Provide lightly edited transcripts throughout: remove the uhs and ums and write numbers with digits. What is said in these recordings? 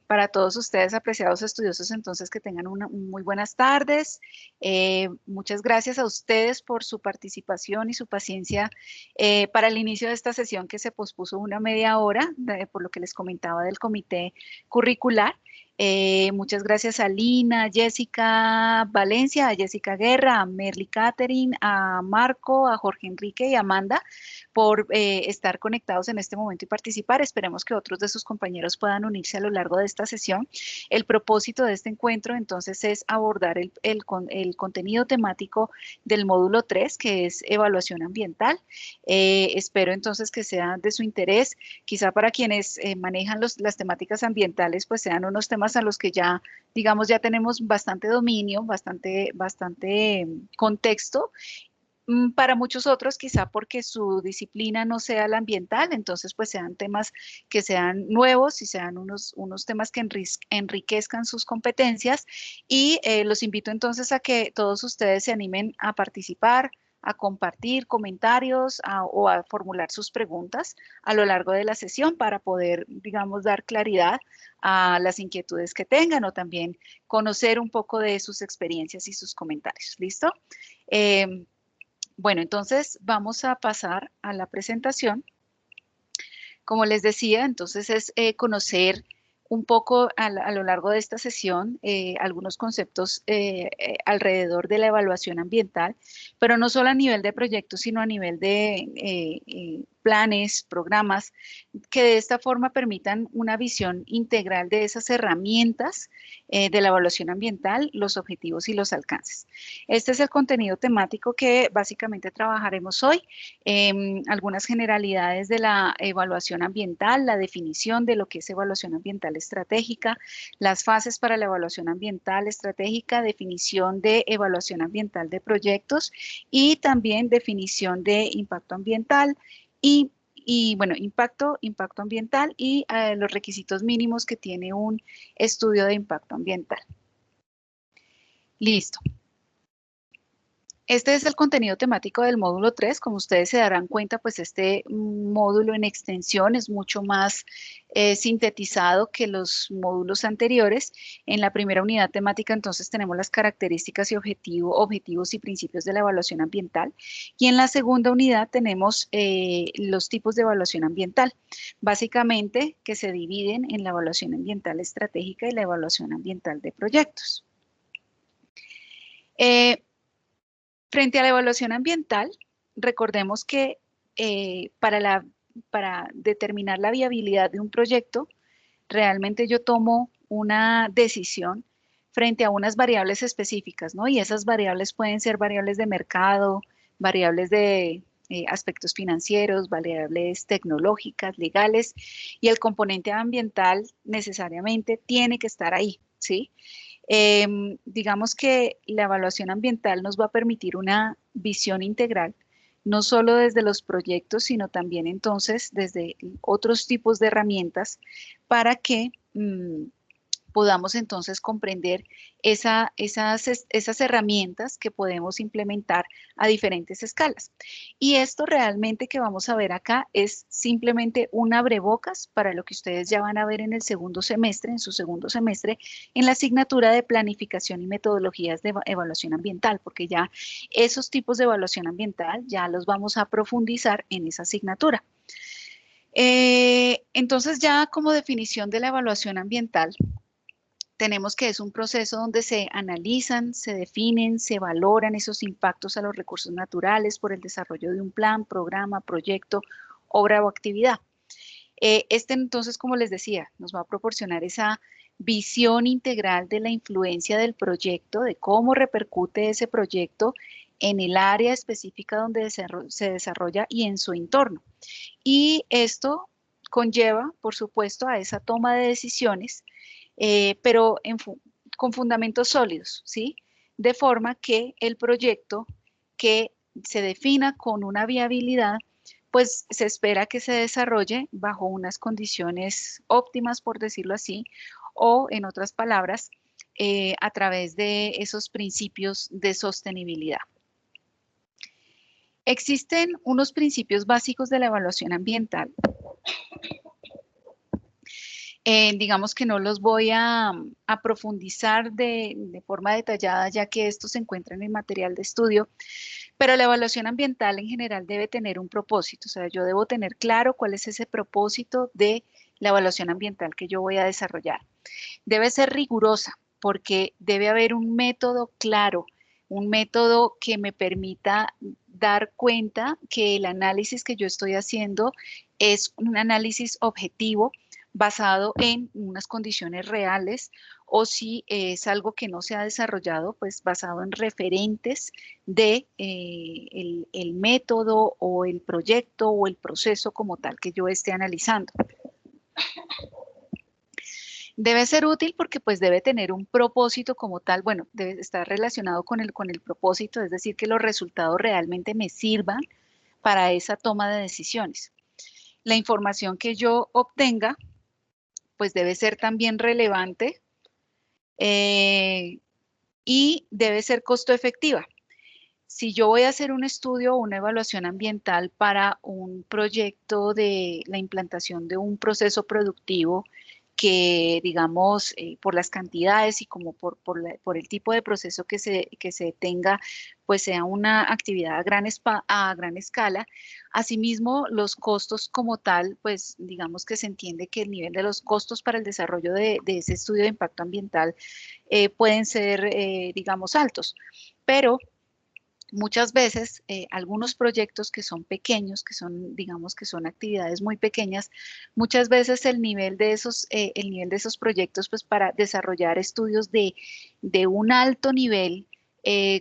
Para todos ustedes, apreciados estudiosos, entonces que tengan una muy buenas tardes. Muchas gracias a ustedes por su participación y su paciencia para el inicio de esta sesión que se pospuso una media hora, por lo que les comentaba del comité curricular. Muchas gracias a Lina, a Jessica Valencia, a Jessica Guerra, a Merly Catherine, a Marco, a Jorge Enrique y a Amanda por estar conectados en este momento y participar. Esperemos que otros de sus compañeros puedan unirse a lo largo de esta sesión. El propósito de este encuentro entonces es abordar el contenido temático del módulo 3, que es evaluación ambiental. Espero entonces que sea de su interés. Quizá para quienes manejan las temáticas ambientales, pues sean unos temas a los que ya, digamos, ya tenemos bastante dominio, bastante contexto. Para muchos otros, quizá porque su disciplina no sea la ambiental, entonces pues sean temas que sean nuevos y sean unos temas que enriquezcan sus competencias y los invito entonces a que todos ustedes se animen a participar, a compartir comentarios o a formular sus preguntas a lo largo de la sesión para poder, digamos, dar claridad a las inquietudes que tengan o también conocer un poco de sus experiencias y sus comentarios. ¿Listo? Em, bueno, entonces vamos a pasar a la presentación. Como les decía, entonces es conocer un poco a lo largo de esta sesión algunos conceptos alrededor de la evaluación ambiental, pero no solo a nivel de proyectos, sino a nivel de planes, programas, que de esta forma permitan una visión integral de esas herramientas de la evaluación ambiental, los objetivos y los alcances. Este es el contenido temático que básicamente trabajaremos hoy. Algunas generalidades de la evaluación ambiental, la definición de lo que es evaluación ambiental estratégica, las fases para la evaluación ambiental estratégica, definición de evaluación ambiental de proyectos y también definición de impacto ambiental bueno, impacto ambiental y los requisitos mínimos que tiene un estudio de impacto ambiental. Listo. Este es el contenido temático del módulo 3. Como ustedes se darán cuenta, pues este módulo en extensión es mucho más sintetizado que los módulos anteriores. En la primera unidad temática, entonces, tenemos las características y objetivos y principios de la evaluación ambiental. Y en la segunda unidad tenemos los tipos de evaluación ambiental, básicamente que se dividen en la evaluación ambiental estratégica y la evaluación ambiental de proyectos. Frente a la evaluación ambiental, recordemos que para determinar la viabilidad de un proyecto, realmente yo tomo una decisión frente a unas variables específicas, ¿no? Y esas variables pueden ser variables de mercado, variables de aspectos financieros, variables tecnológicas, legales, y el componente ambiental necesariamente tiene que estar ahí, ¿sí? Digamos que la evaluación ambiental nos va a permitir una visión integral, no solo desde los proyectos, sino también entonces desde otros tipos de herramientas para que podamos entonces comprender esas herramientas que podemos implementar a diferentes escalas. Y esto realmente que vamos a ver acá es simplemente un abrebocas para lo que ustedes ya van a ver en el segundo semestre, en su segundo semestre, en la asignatura de planificación y metodologías de evaluación ambiental, porque ya esos tipos de evaluación ambiental ya los vamos a profundizar en esa asignatura. Entonces ya como definición de la evaluación ambiental, tenemos que es un proceso donde se analizan, se definen, se valoran esos impactos a los recursos naturales por el desarrollo de un plan, programa, proyecto, obra o actividad. Este entonces, como les decía, nos va a proporcionar esa visión integral de la influencia del proyecto, de cómo repercute ese proyecto en el área específica donde se desarrolla y en su entorno. Y esto conlleva, por supuesto, a esa toma de decisiones pero con fundamentos sólidos, ¿sí? De forma que el proyecto que se defina con una viabilidad, pues se espera que se desarrolle bajo unas condiciones óptimas, por decirlo así, o en otras palabras, a través de esos principios de sostenibilidad. Existen unos principios básicos de la evaluación ambiental Digamos que no los voy a profundizar de forma detallada, ya que esto se encuentra en el material de estudio, pero la evaluación ambiental en general debe tener un propósito, o sea, yo debo tener claro cuál es ese propósito de la evaluación ambiental que yo voy a desarrollar. Debe ser rigurosa porque debe haber un método claro, un método que me permita dar cuenta que el análisis que yo estoy haciendo es un análisis objetivo basado en unas condiciones reales, o si es algo que no se ha desarrollado, pues basado en referentes de el método o el proyecto o el proceso como tal que yo esté analizando. Debe ser útil porque pues debe tener un propósito como tal, bueno, debe estar relacionado con el propósito, es decir, que los resultados realmente me sirvan para esa toma de decisiones. La información que yo obtenga pues debe ser también relevante, eh, y debe ser costo efectiva. Si yo voy a hacer un estudio o una evaluación ambiental para un proyecto de la implantación de un proceso productivo que, digamos, por las cantidades y como por el tipo de proceso que se tenga, pues sea una actividad a gran escala. Asimismo, los costos como tal, pues digamos que se entiende que el nivel de los costos para el desarrollo de ese estudio de impacto ambiental pueden ser, digamos, altos, pero muchas veces algunos proyectos que son pequeños, que son, digamos, que son actividades muy pequeñas, muchas veces el nivel de esos proyectos, pues para desarrollar estudios de un alto nivel,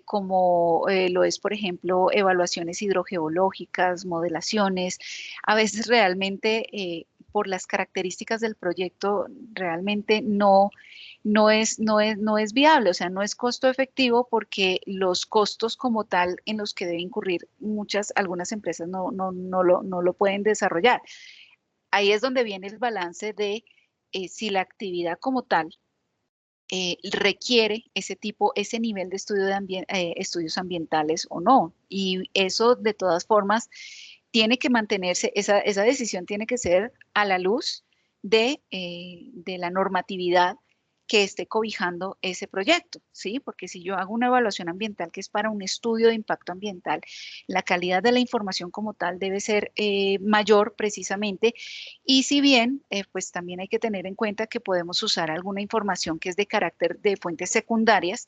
como lo es, por ejemplo, evaluaciones hidrogeológicas, modelaciones, a veces realmente por las características del proyecto realmente no es viable, o sea, no es costo efectivo porque los costos como tal en los que deben incurrir algunas empresas no lo pueden desarrollar. Ahí es donde viene el balance de si la actividad como tal requiere ese nivel de estudios ambientales o no. Y eso de todas formas tiene que mantenerse, esa decisión tiene que ser a la luz de la normatividad que esté cobijando ese proyecto, ¿sí? Porque si yo hago una evaluación ambiental que es para un estudio de impacto ambiental, la calidad de la información como tal debe ser mayor precisamente, y si bien, pues también hay que tener en cuenta que podemos usar alguna información que es de carácter de fuentes secundarias,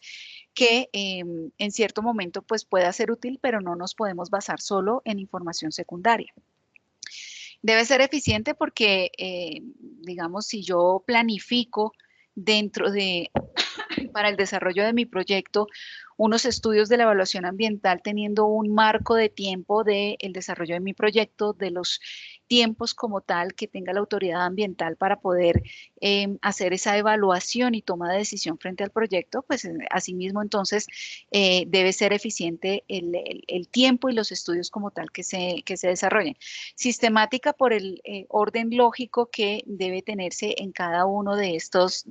que en cierto momento pues pueda ser útil, pero no nos podemos basar solo en información secundaria. Debe ser eficiente porque, digamos, si yo planifico dentro de, para el desarrollo de mi proyecto, unos estudios de la evaluación ambiental teniendo un marco de tiempo del desarrollo de mi proyecto, de los tiempos como tal que tenga la autoridad ambiental para poder hacer esa evaluación y toma de decisión frente al proyecto, pues asimismo entonces debe ser eficiente el tiempo y los estudios como tal que se desarrollen. Sistemática por el orden lógico que debe tenerse en cada uno de estas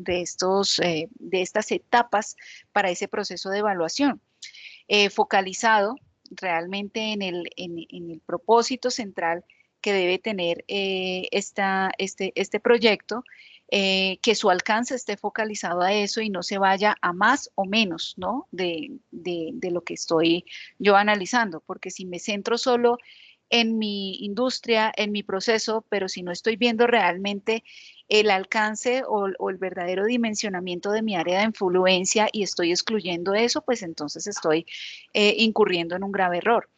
etapas para ese proceso de evaluación. Focalizado realmente en el propósito central que debe tener este proyecto, que su alcance esté focalizado a eso y no se vaya a más o menos, ¿no? De lo que estoy yo analizando, porque si me centro solo en mi industria, en mi proceso, pero si no estoy viendo realmente el alcance o el verdadero dimensionamiento de mi área de influencia y estoy excluyendo eso, pues entonces estoy incurriendo en un grave error.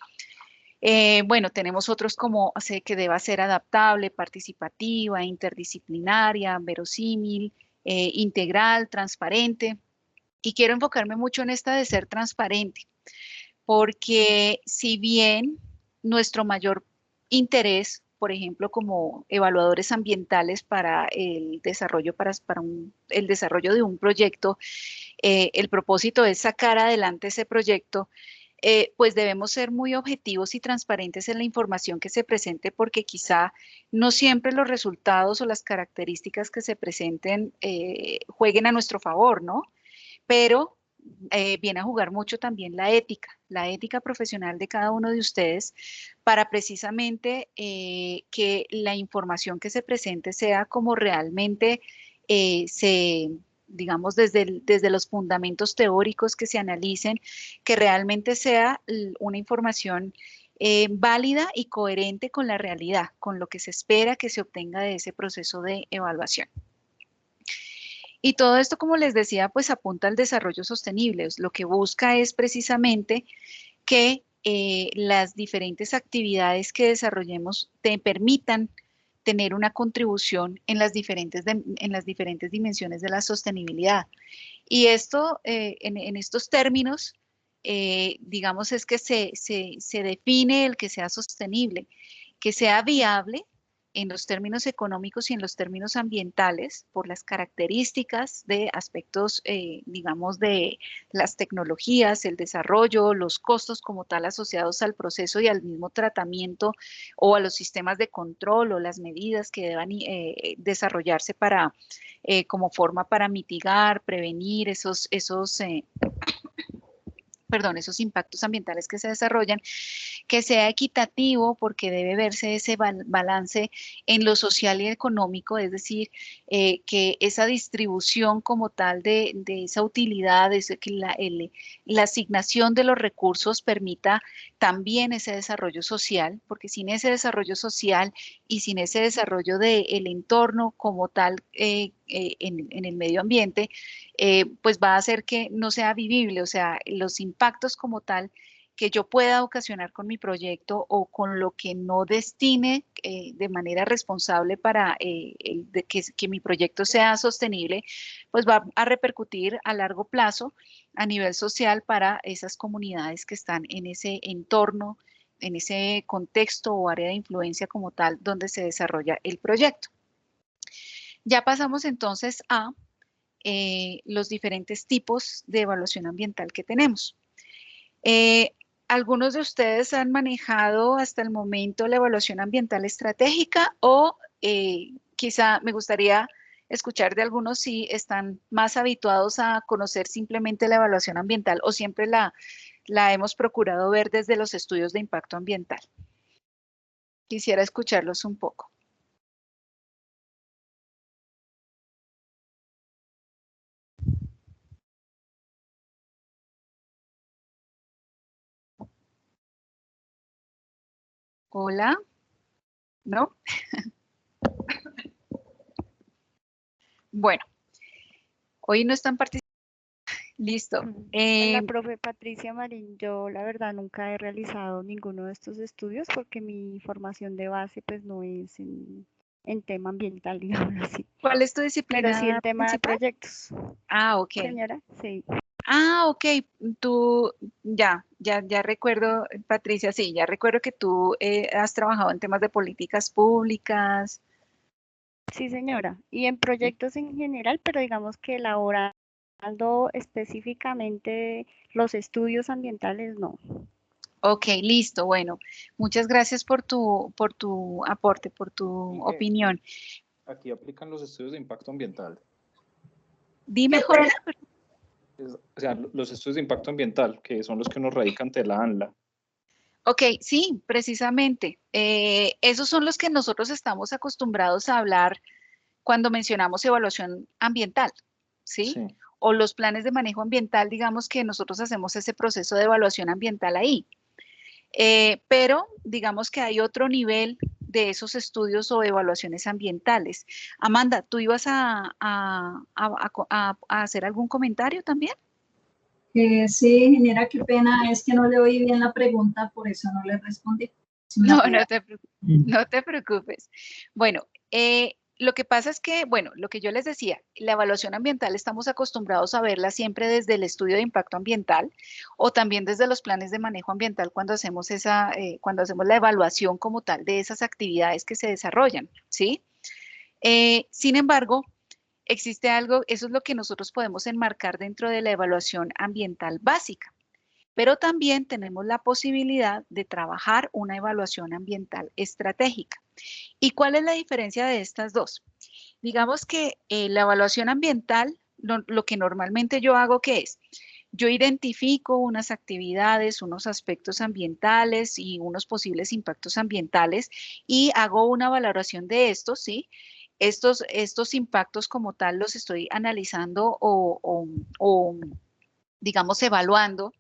Bueno, tenemos otros como sé que deba ser adaptable, participativa, interdisciplinaria, verosímil, integral, transparente. Y quiero enfocarme mucho en esta de ser transparente, porque si bien nuestro mayor interés, por ejemplo, como evaluadores ambientales para el desarrollo, el desarrollo de un proyecto, el propósito es sacar adelante ese proyecto, pues debemos ser muy objetivos y transparentes en la información que se presente, porque quizá no siempre los resultados o las características que se presenten jueguen a nuestro favor, ¿no? Pero viene a jugar mucho también la ética profesional de cada uno de ustedes, para precisamente que la información que se presente sea como realmente digamos, desde los fundamentos teóricos que se analicen, que realmente sea una información válida y coherente con la realidad, con lo que se espera que se obtenga de ese proceso de evaluación. Y todo esto, como les decía, pues apunta al desarrollo sostenible. Lo que busca es precisamente que las diferentes actividades que desarrollemos te permitan tener una contribución en las diferentes dimensiones de la sostenibilidad. Y esto, en estos términos, digamos, es que se define el que sea sostenible, que sea viable en los términos económicos y en los términos ambientales por las características de aspectos, digamos, de las tecnologías, el desarrollo, los costos como tal asociados al proceso y al mismo tratamiento o a los sistemas de control o las medidas que deban desarrollarse para, como forma para mitigar, prevenir esos impactos ambientales que se desarrollan, que sea equitativo porque debe verse ese balance en lo social y económico, es decir, que esa distribución como tal de esa utilidad, que la asignación de los recursos permita también ese desarrollo social, porque sin ese desarrollo social y sin ese desarrollo del entorno como tal en el medio ambiente, pues va a hacer que no sea vivible, o sea, los impactos como tal que yo pueda ocasionar con mi proyecto o con lo que no destine de manera responsable para que mi proyecto sea sostenible, pues va a repercutir a largo plazo a nivel social para esas comunidades que están en ese entorno, en ese contexto o área de influencia como tal donde se desarrolla el proyecto. Ya pasamos entonces a los diferentes tipos de evaluación ambiental que tenemos. ¿Algunos de ustedes han manejado hasta el momento la evaluación ambiental estratégica o quizá me gustaría escuchar de algunos si están más habituados a conocer simplemente la evaluación ambiental o siempre la hemos procurado ver desde los estudios de impacto ambiental? Quisiera escucharlos un poco. Hola, ¿no? Bueno, hoy no están participando. Listo. La profe Patricia Marín, yo la verdad nunca he realizado ninguno de estos estudios porque mi formación de base pues no es en tema ambiental, digamos así, ¿Cuál es tu pero sí disciplina en tema de principal? proyectos. Ah, ok. Señora, sí. Ah, ok. Tú, ya recuerdo, Patricia, sí, ya recuerdo que tú has trabajado en temas de políticas públicas. Sí, señora. Y en Sí. proyectos en general, pero digamos que elaborando específicamente los estudios ambientales, no. Ok, listo. Bueno, muchas gracias por tu aporte, por tu Inge, opinión. aquí aplican los estudios de impacto ambiental. Dime, Jorge. O sea, los estudios de impacto ambiental, que son los que uno radica ante la ANLA. Ok, sí, precisamente. Esos son los que nosotros estamos acostumbrados a hablar cuando mencionamos evaluación ambiental, ¿sí? Sí. O los planes de manejo ambiental, digamos que nosotros hacemos ese proceso de evaluación ambiental ahí. Pero digamos que hay otro nivel de esos estudios o evaluaciones ambientales. Amanda, ¿tú ibas a hacer algún comentario también? Sí, ingeniera, qué pena, es que no le oí bien la pregunta, por eso no le respondí. Si me la No, pudiera- no te preocupes. Bueno, lo que pasa es que, bueno, lo que yo les decía, la evaluación ambiental estamos acostumbrados a verla siempre desde el estudio de impacto ambiental o también desde los planes de manejo ambiental cuando hacemos cuando hacemos la evaluación como tal de esas actividades que se desarrollan, ¿sí? Sin embargo, existe algo, eso es lo que nosotros podemos enmarcar dentro de la evaluación ambiental básica. Pero también tenemos la posibilidad de trabajar una evaluación ambiental estratégica. ¿Y cuál es la diferencia de estas dos? Digamos que la evaluación ambiental, lo que normalmente yo hago, ¿qué es? Yo identifico unas actividades, unos aspectos ambientales y unos posibles impactos ambientales y hago una valoración de estos, ¿sí? estos impactos como tal los estoy analizando o digamos, evaluando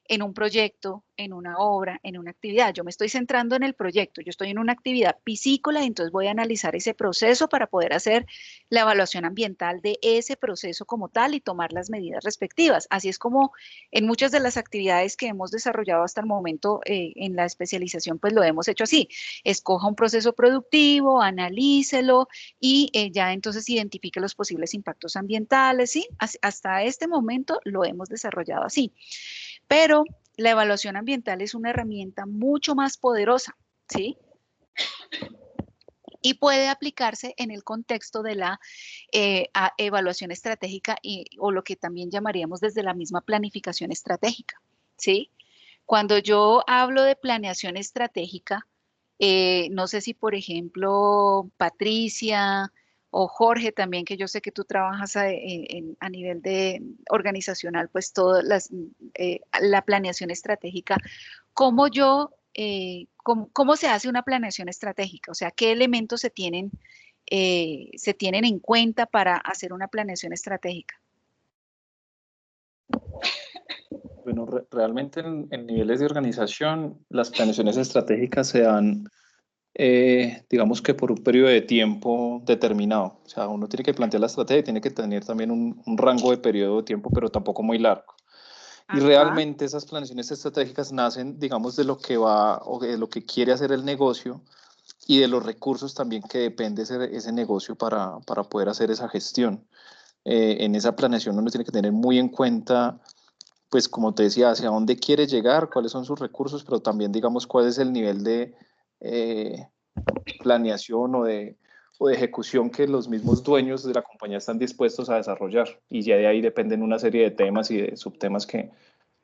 en un proyecto, en una obra, en una actividad. Yo me estoy centrando en el proyecto, yo estoy en una actividad piscícola y entonces voy a analizar ese proceso para poder hacer la evaluación ambiental de ese proceso como tal y tomar las medidas respectivas. Así es como en muchas de las actividades que hemos desarrollado hasta el momento en la especialización, pues lo hemos hecho así. Escoja un proceso productivo, analícelo y ya entonces identifique los posibles impactos ambientales, ¿sí? Hasta este momento lo hemos desarrollado así. Pero la evaluación ambiental es una herramienta mucho más poderosa, ¿sí? Y puede aplicarse en el contexto de la evaluación estratégica o lo que también llamaríamos desde la misma planificación estratégica, ¿sí? Cuando yo hablo de planeación estratégica, no sé si, por ejemplo, Patricia o Jorge también, que yo sé que tú trabajas a nivel de organizacional, pues toda la planeación estratégica, ¿cómo se hace una planeación estratégica? O sea, ¿qué elementos se tienen en cuenta para hacer una planeación estratégica? Bueno, realmente en niveles de organización, las planeaciones estratégicas se dan, digamos que por un periodo de tiempo determinado. O sea, uno tiene que plantear la estrategia y tiene que tener también un rango de periodo de tiempo, pero tampoco muy largo. Y Ajá. realmente esas planeaciones estratégicas nacen, digamos, de lo que va o de lo que quiere hacer el negocio y de los recursos también que depende ese negocio para poder hacer esa gestión. En esa planeación uno tiene que tener muy en cuenta, pues como te decía, hacia dónde quiere llegar, cuáles son sus recursos, pero también, digamos, cuál es el nivel de eh, planeación o de ejecución que los mismos dueños de la compañía están dispuestos a desarrollar. Y ya de ahí dependen una serie de temas y de subtemas que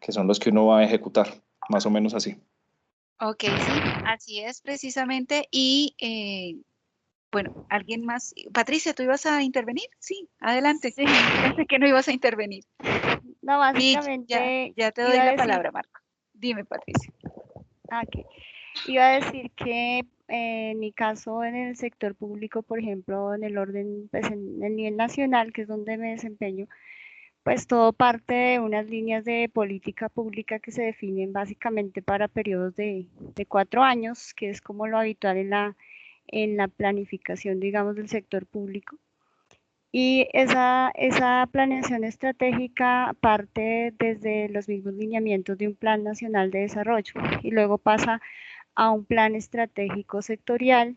son los que uno va a ejecutar, más o menos así. Ok, sí, así es precisamente. Y bueno, ¿alguien más? Patricia, ¿tú ibas a intervenir? Sí, adelante. Sí, Pensé que no ibas a intervenir. no, Sí, básicamente ya te doy iba a la decir, palabra, Marco. Dime, Patricia. que iba a decir que en mi caso en el sector público, por ejemplo, en el orden, pues en el nivel nacional, que es donde me desempeño, pues todo parte de unas líneas de política pública que se definen básicamente para periodos de 4 años, que es como lo habitual en la planificación, digamos, del sector público. Y esa planeación estratégica parte desde los mismos lineamientos de un Plan Nacional de Desarrollo y luego pasa a un plan estratégico sectorial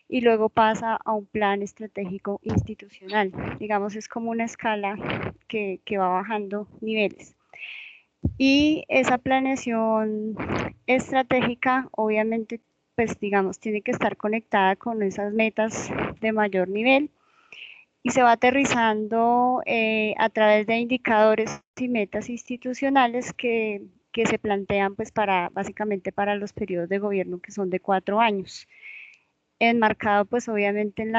y luego pasa a un plan estratégico institucional. Digamos, es como una escala que va bajando niveles. Y esa planeación estratégica, obviamente, pues digamos, tiene que estar conectada con esas metas de mayor nivel y se va aterrizando a través de indicadores y metas institucionales que se plantean pues básicamente para los periodos de gobierno que son de 4 años, enmarcado pues obviamente en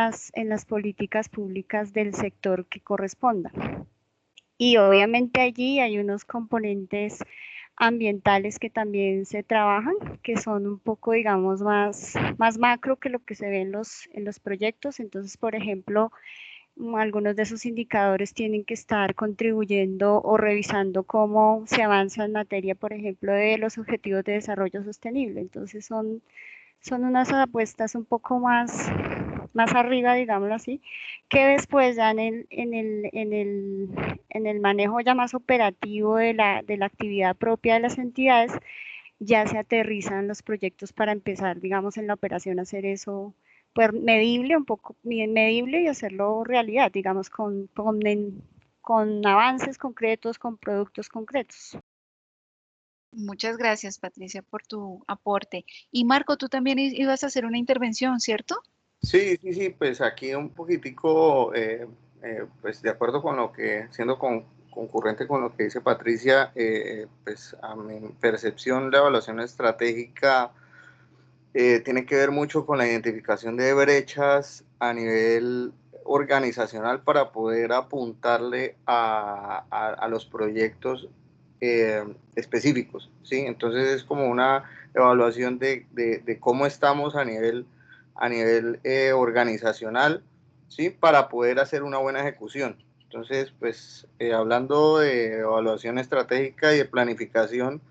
las políticas públicas del sector que corresponda. Y obviamente allí hay unos componentes ambientales que también se trabajan, que son un poco, digamos, más macro que lo que se ve en los proyectos. Entonces, por ejemplo, algunos de esos indicadores tienen que estar contribuyendo o revisando cómo se avanza en materia, por ejemplo, de los objetivos de desarrollo sostenible. Entonces son unas apuestas un poco más arriba, digámoslo así, que después ya en el manejo ya más operativo de la actividad propia de las entidades, ya se aterrizan los proyectos para empezar, digamos, en la operación a hacer eso pues medible, un poco bien medible y hacerlo realidad, digamos, con avances concretos, con productos concretos. Muchas gracias, Patricia, por tu aporte. Y Marco, tú también ibas a hacer una intervención, ¿cierto? Sí, sí, sí, pues aquí un poquitico, pues de acuerdo con lo que, siendo concurrente con lo que dice Patricia, pues a mi percepción la evaluación estratégica tiene que ver mucho con la identificación de brechas a nivel organizacional para poder apuntarle a los proyectos específicos, ¿sí? Entonces es como una evaluación de cómo estamos a nivel organizacional ¿sí? Para poder hacer una buena ejecución. Entonces, pues, hablando de evaluación estratégica y de planificación,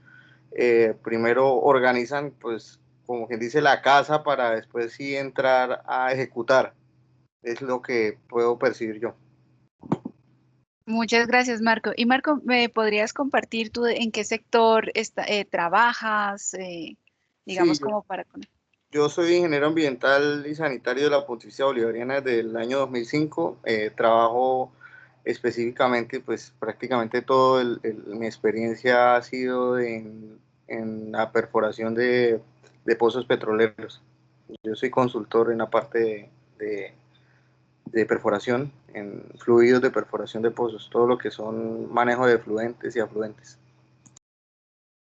primero organizan, pues, como quien dice, la casa para después sí entrar a ejecutar. Es lo que puedo percibir yo. Muchas gracias, Marco. Y Marco, ¿me podrías compartir tú en qué sector trabajas? Sí, Digamos como para... yo soy ingeniero ambiental y sanitario de la Pontificia Bolivariana desde el año 2005. Trabajo específicamente, pues prácticamente mi experiencia ha sido en la perforación de pozos petroleros. Yo soy consultor en la parte de perforación, en fluidos de perforación de pozos, todo lo que son manejo de fluentes y afluentes.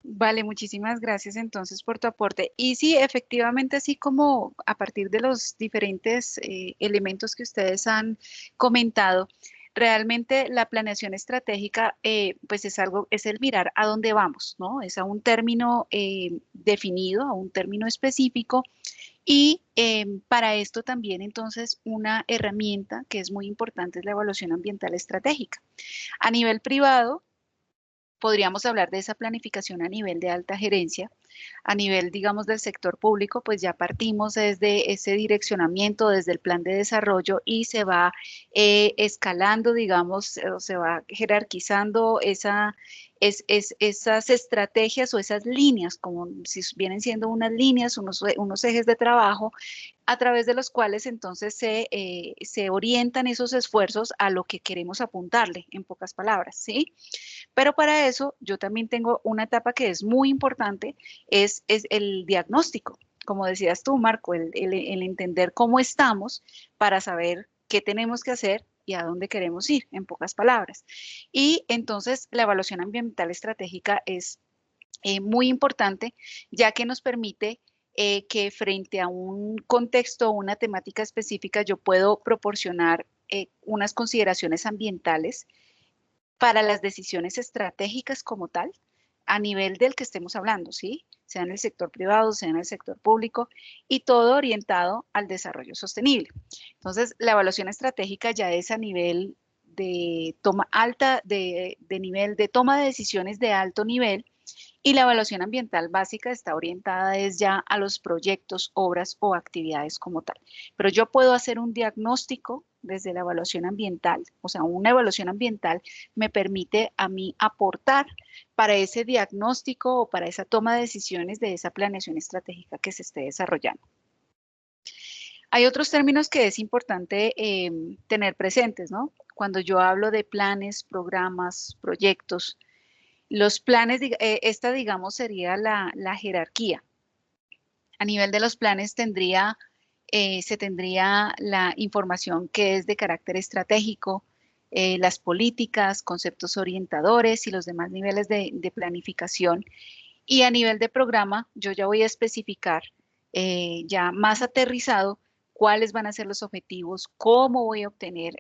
Vale, muchísimas gracias entonces por tu aporte. Y sí, efectivamente, así como a partir de los diferentes elementos que ustedes han comentado, realmente la planeación estratégica, pues es algo, es el mirar a dónde vamos, ¿no? Es a un término definido, a un término específico. Y para esto también entonces una herramienta que es muy importante es la evaluación ambiental estratégica. A nivel privado, podríamos hablar de esa planificación a nivel de alta gerencia. A nivel, digamos, del sector público, pues ya partimos desde ese direccionamiento, desde el plan de desarrollo y se va escalando, digamos, o se va jerarquizando esas estrategias o esas líneas, como si vienen siendo unas líneas, unos ejes de trabajo a través de los cuales entonces se orientan esos esfuerzos a lo que queremos apuntarle, en pocas palabras, ¿sí? Pero para eso yo también tengo una etapa que es muy importante, es el diagnóstico. Como decías tú, Marco, el entender cómo estamos para saber qué tenemos que hacer y a dónde queremos ir, en pocas palabras. Y entonces la evaluación ambiental estratégica es muy importante, ya que nos permite que frente a un contexto o una temática específica yo puedo proporcionar unas consideraciones ambientales para las decisiones estratégicas como tal, a nivel del que estemos hablando, ¿sí? Sea en el sector privado, sea en el sector público, y todo orientado al desarrollo sostenible. Entonces, la evaluación estratégica ya es a nivel de toma alta, de nivel de toma de decisiones de alto nivel, y la evaluación ambiental básica está orientada es ya a los proyectos, obras o actividades como tal. Pero yo puedo hacer un diagnóstico desde la evaluación ambiental, o sea, una evaluación ambiental me permite a mí aportar para ese diagnóstico o para esa toma de decisiones de esa planeación estratégica que se esté desarrollando. Hay otros términos que es importante tener presentes, ¿no? Cuando yo hablo de planes, programas, proyectos, los planes, esta digamos sería la jerarquía. A nivel de los planes se tendría la información que es de carácter estratégico, las políticas, conceptos orientadores y los demás niveles de planificación. Y a nivel de programa, yo ya voy a especificar ya más aterrizado cuáles van a ser los objetivos, cómo voy a obtener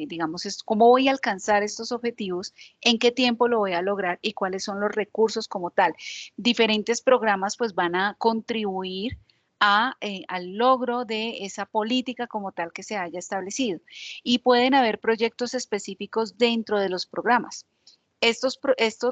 digamos, cómo voy a alcanzar estos objetivos, en qué tiempo lo voy a lograr y cuáles son los recursos como tal. Diferentes programas pues van a contribuir al logro de esa política como tal que se haya establecido. Y pueden haber proyectos específicos dentro de los programas.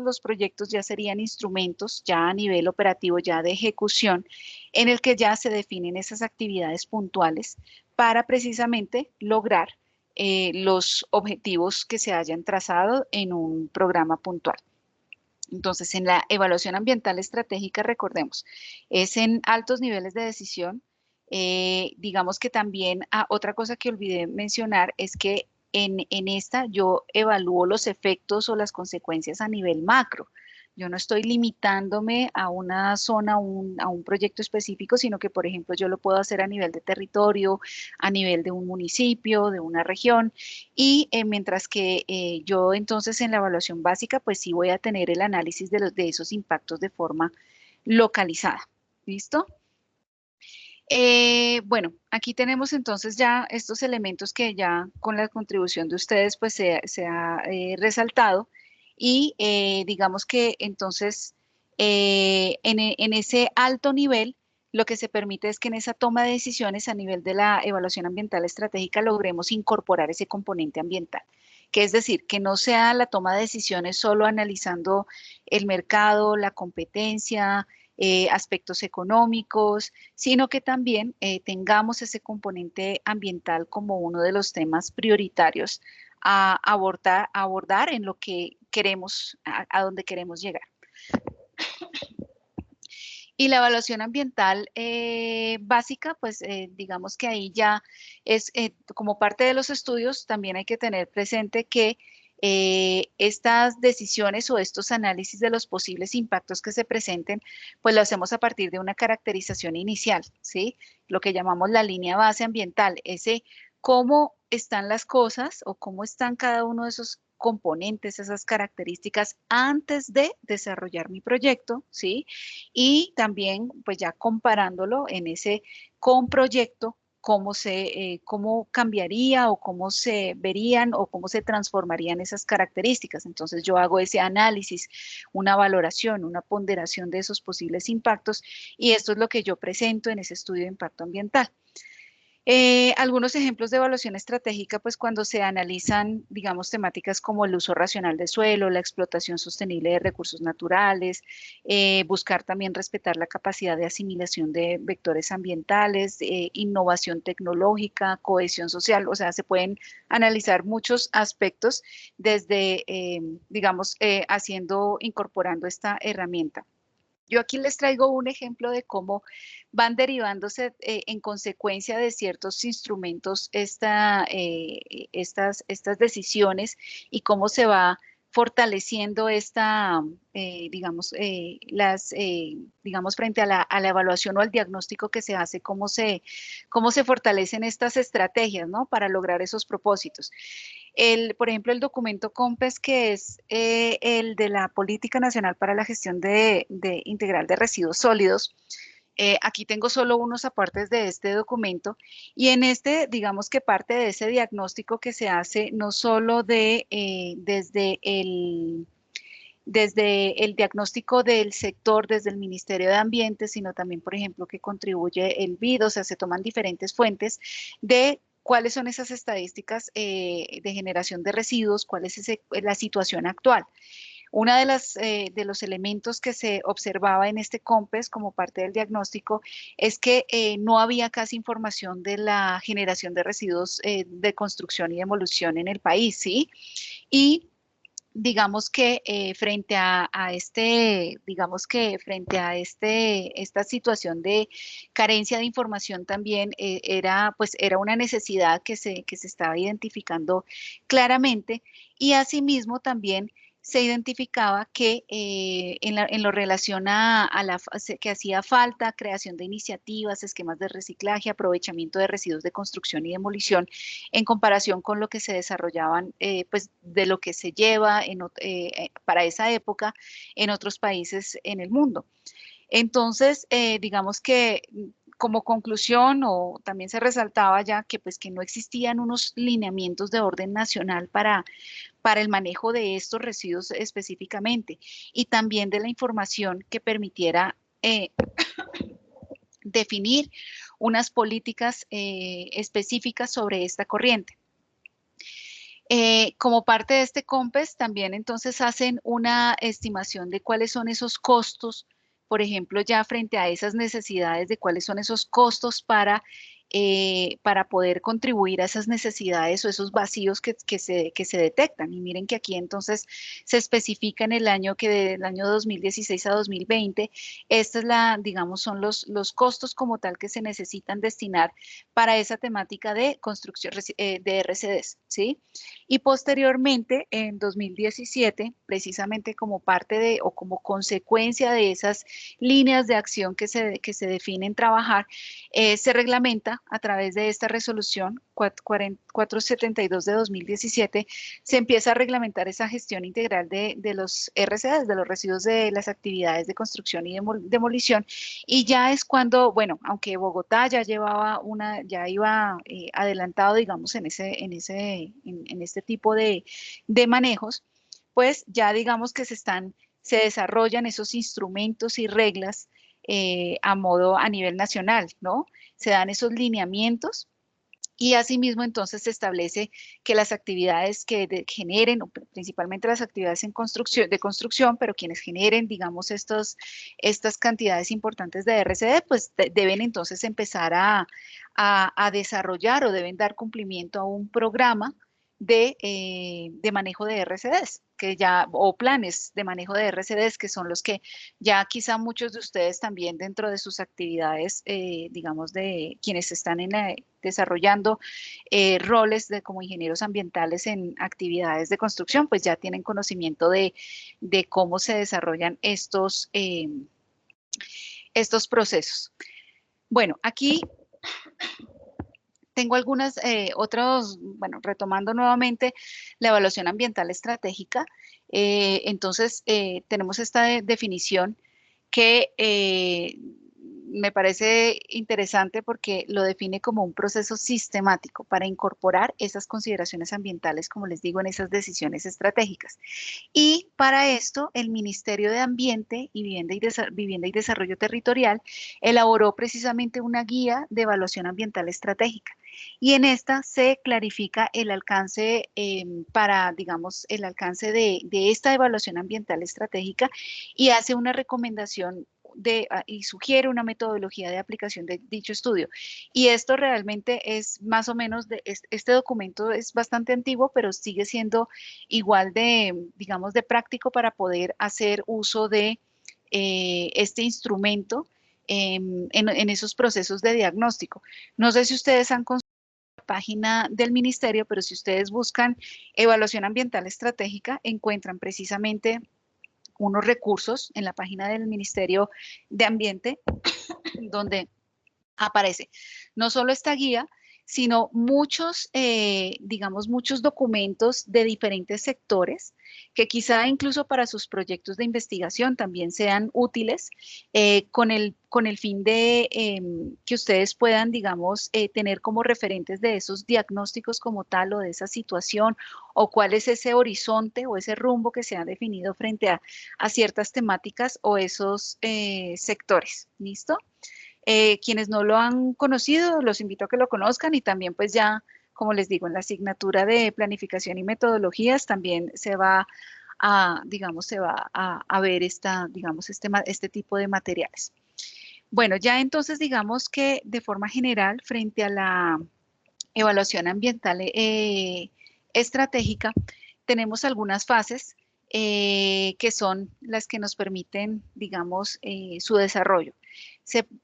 Los proyectos ya serían instrumentos ya a nivel operativo, ya de ejecución, en el que ya se definen esas actividades puntuales para precisamente lograr los objetivos que se hayan trazado en un programa puntual. Entonces, en la evaluación ambiental estratégica, recordemos, es en altos niveles de decisión. Digamos que también otra cosa que olvidé mencionar es que en esta yo evalúo los efectos o las consecuencias a nivel macro. Yo no estoy limitándome a una zona, a un proyecto específico, sino que, por ejemplo, yo lo puedo hacer a nivel de territorio, a nivel de un municipio, de una región, y mientras que yo entonces en la evaluación básica, pues sí voy a tener el análisis de esos impactos de forma localizada. ¿Listo? Bueno, aquí tenemos entonces ya estos elementos que ya con la contribución de ustedes pues se ha resaltado y digamos que entonces en ese alto nivel lo que se permite es que en esa toma de decisiones a nivel de la evaluación ambiental estratégica logremos incorporar ese componente ambiental. Que es decir, que no sea la toma de decisiones solo analizando el mercado, la competencia, aspectos económicos, sino que también tengamos ese componente ambiental como uno de los temas prioritarios a abordar en lo que queremos, a donde queremos llegar. Y la evaluación ambiental básica, pues digamos que ahí ya es como parte de los estudios, también hay que tener presente que estas decisiones o estos análisis de los posibles impactos que se presenten, pues lo hacemos a partir de una caracterización inicial, ¿sí? Lo que llamamos la línea base ambiental, ese cómo están las cosas o cómo están cada uno de esos componentes, esas características antes de desarrollar mi proyecto, ¿sí? Y también, pues ya comparándolo en ese con proyecto, cómo cambiaría o cómo se verían o cómo se transformarían esas características. Entonces yo hago ese análisis, una valoración, una ponderación de esos posibles impactos y esto es lo que yo presento en ese estudio de impacto ambiental. Algunos ejemplos de evaluación estratégica, pues cuando se analizan, digamos, temáticas como el uso racional de suelo, la explotación sostenible de recursos naturales, buscar también respetar la capacidad de asimilación de vectores ambientales, innovación tecnológica, cohesión social, o sea, se pueden analizar muchos aspectos desde, digamos, incorporando esta herramienta. Yo aquí les traigo un ejemplo de cómo van derivándose en consecuencia de ciertos instrumentos estas decisiones y cómo se va fortaleciendo digamos, frente a la evaluación o al diagnóstico que se hace, cómo se fortalecen estas estrategias, ¿no? Para lograr esos propósitos. Por ejemplo, el documento COMPES, que es el de la Política Nacional para la Gestión Integral de Residuos Sólidos. Aquí tengo solo unos apartes de este documento y en este, digamos que parte de ese diagnóstico que se hace no solo desde el diagnóstico del sector, desde el Ministerio de Ambiente, sino también, por ejemplo, que contribuye el BID, o sea, se toman diferentes fuentes de cuáles son esas estadísticas de generación de residuos, cuál es la situación actual. Uno de los elementos que se observaba en este COMPES como parte del diagnóstico es que no había casi información de la generación de residuos de construcción y demolición en el país, ¿sí? Y digamos que frente a esta situación de carencia de información también era una necesidad que se estaba identificando claramente y asimismo también se identificaba que en lo relación que hacía falta creación de iniciativas, esquemas de reciclaje, aprovechamiento de residuos de construcción y demolición en comparación con lo que se desarrollaban, pues de lo que se lleva para esa época en otros países en el mundo. Entonces, digamos que como conclusión, o también se resaltaba ya que pues que no existían unos lineamientos de orden nacional para el manejo de estos residuos específicamente y también de la información que permitiera definir unas políticas específicas sobre esta corriente. Como parte de este COMPES, también entonces hacen una estimación de cuáles son esos costos, por ejemplo, ya frente a esas necesidades de cuáles son esos costos para poder contribuir a esas necesidades o esos vacíos que se detectan. Y miren que aquí entonces se especifica en el año del año 2016 a 2020, esta es digamos, son los costos como tal que se necesitan destinar para esa temática de construcción de RCDs, ¿sí? Y posteriormente, en 2017, precisamente como parte o como consecuencia de esas líneas de acción que se definen trabajar, se reglamenta a través de esta resolución 472 de 2017, se empieza a reglamentar esa gestión integral de los RCDs, de los residuos de las actividades de construcción y demolición, y ya es cuando, bueno, aunque Bogotá ya iba adelantado, digamos, en este tipo de manejos, pues ya digamos que se desarrollan esos instrumentos y reglas a nivel nacional, ¿no? Se dan esos lineamientos. Y asimismo, entonces, se establece que las actividades que generen, principalmente las actividades de construcción, pero quienes generen, digamos, estas cantidades importantes de RCD, pues deben entonces empezar a desarrollar o deben dar cumplimiento a un programa de manejo de RCDs, o planes de manejo de RCDs, que son los que ya quizá muchos de ustedes también dentro de sus actividades, digamos, de quienes están desarrollando roles como ingenieros ambientales en actividades de construcción, pues ya tienen conocimiento de cómo se desarrollan estos procesos. Bueno, aquí tengo algunas bueno, retomando nuevamente la evaluación ambiental estratégica. Entonces, tenemos esta definición que me parece interesante porque lo define como un proceso sistemático para incorporar esas consideraciones ambientales, como les digo, en esas decisiones estratégicas. Y para esto, el Ministerio de Ambiente y Vivienda y Desarrollo Territorial elaboró precisamente una guía de evaluación ambiental estratégica. Y en esta se clarifica el alcance digamos, el alcance de esta evaluación ambiental estratégica y hace una recomendación y sugiere una metodología de aplicación de dicho estudio. Y esto realmente es más o menos, este documento es bastante antiguo, pero sigue siendo igual digamos, de práctico para poder hacer uso de este instrumento en esos procesos de diagnóstico. No sé si ustedes han consultado la página del ministerio, pero si ustedes buscan evaluación ambiental estratégica, encuentran precisamente unos recursos en la página del Ministerio de Ambiente, donde aparece no solo esta guía, sino muchos, digamos, muchos documentos de diferentes sectores que quizá incluso para sus proyectos de investigación también sean útiles con el fin de que ustedes puedan, digamos, tener como referentes de esos diagnósticos como tal o de esa situación o cuál es ese horizonte o ese rumbo que se ha definido frente a ciertas temáticas o esos sectores. ¿Listo? Quienes no lo han conocido, los invito a que lo conozcan y también pues ya, como les digo, en la asignatura de planificación y metodologías también se va digamos, se va a ver digamos, este tipo de materiales. Bueno, ya entonces digamos que de forma general, frente a la evaluación ambiental estratégica, tenemos algunas fases que son las que nos permiten, digamos, su desarrollo.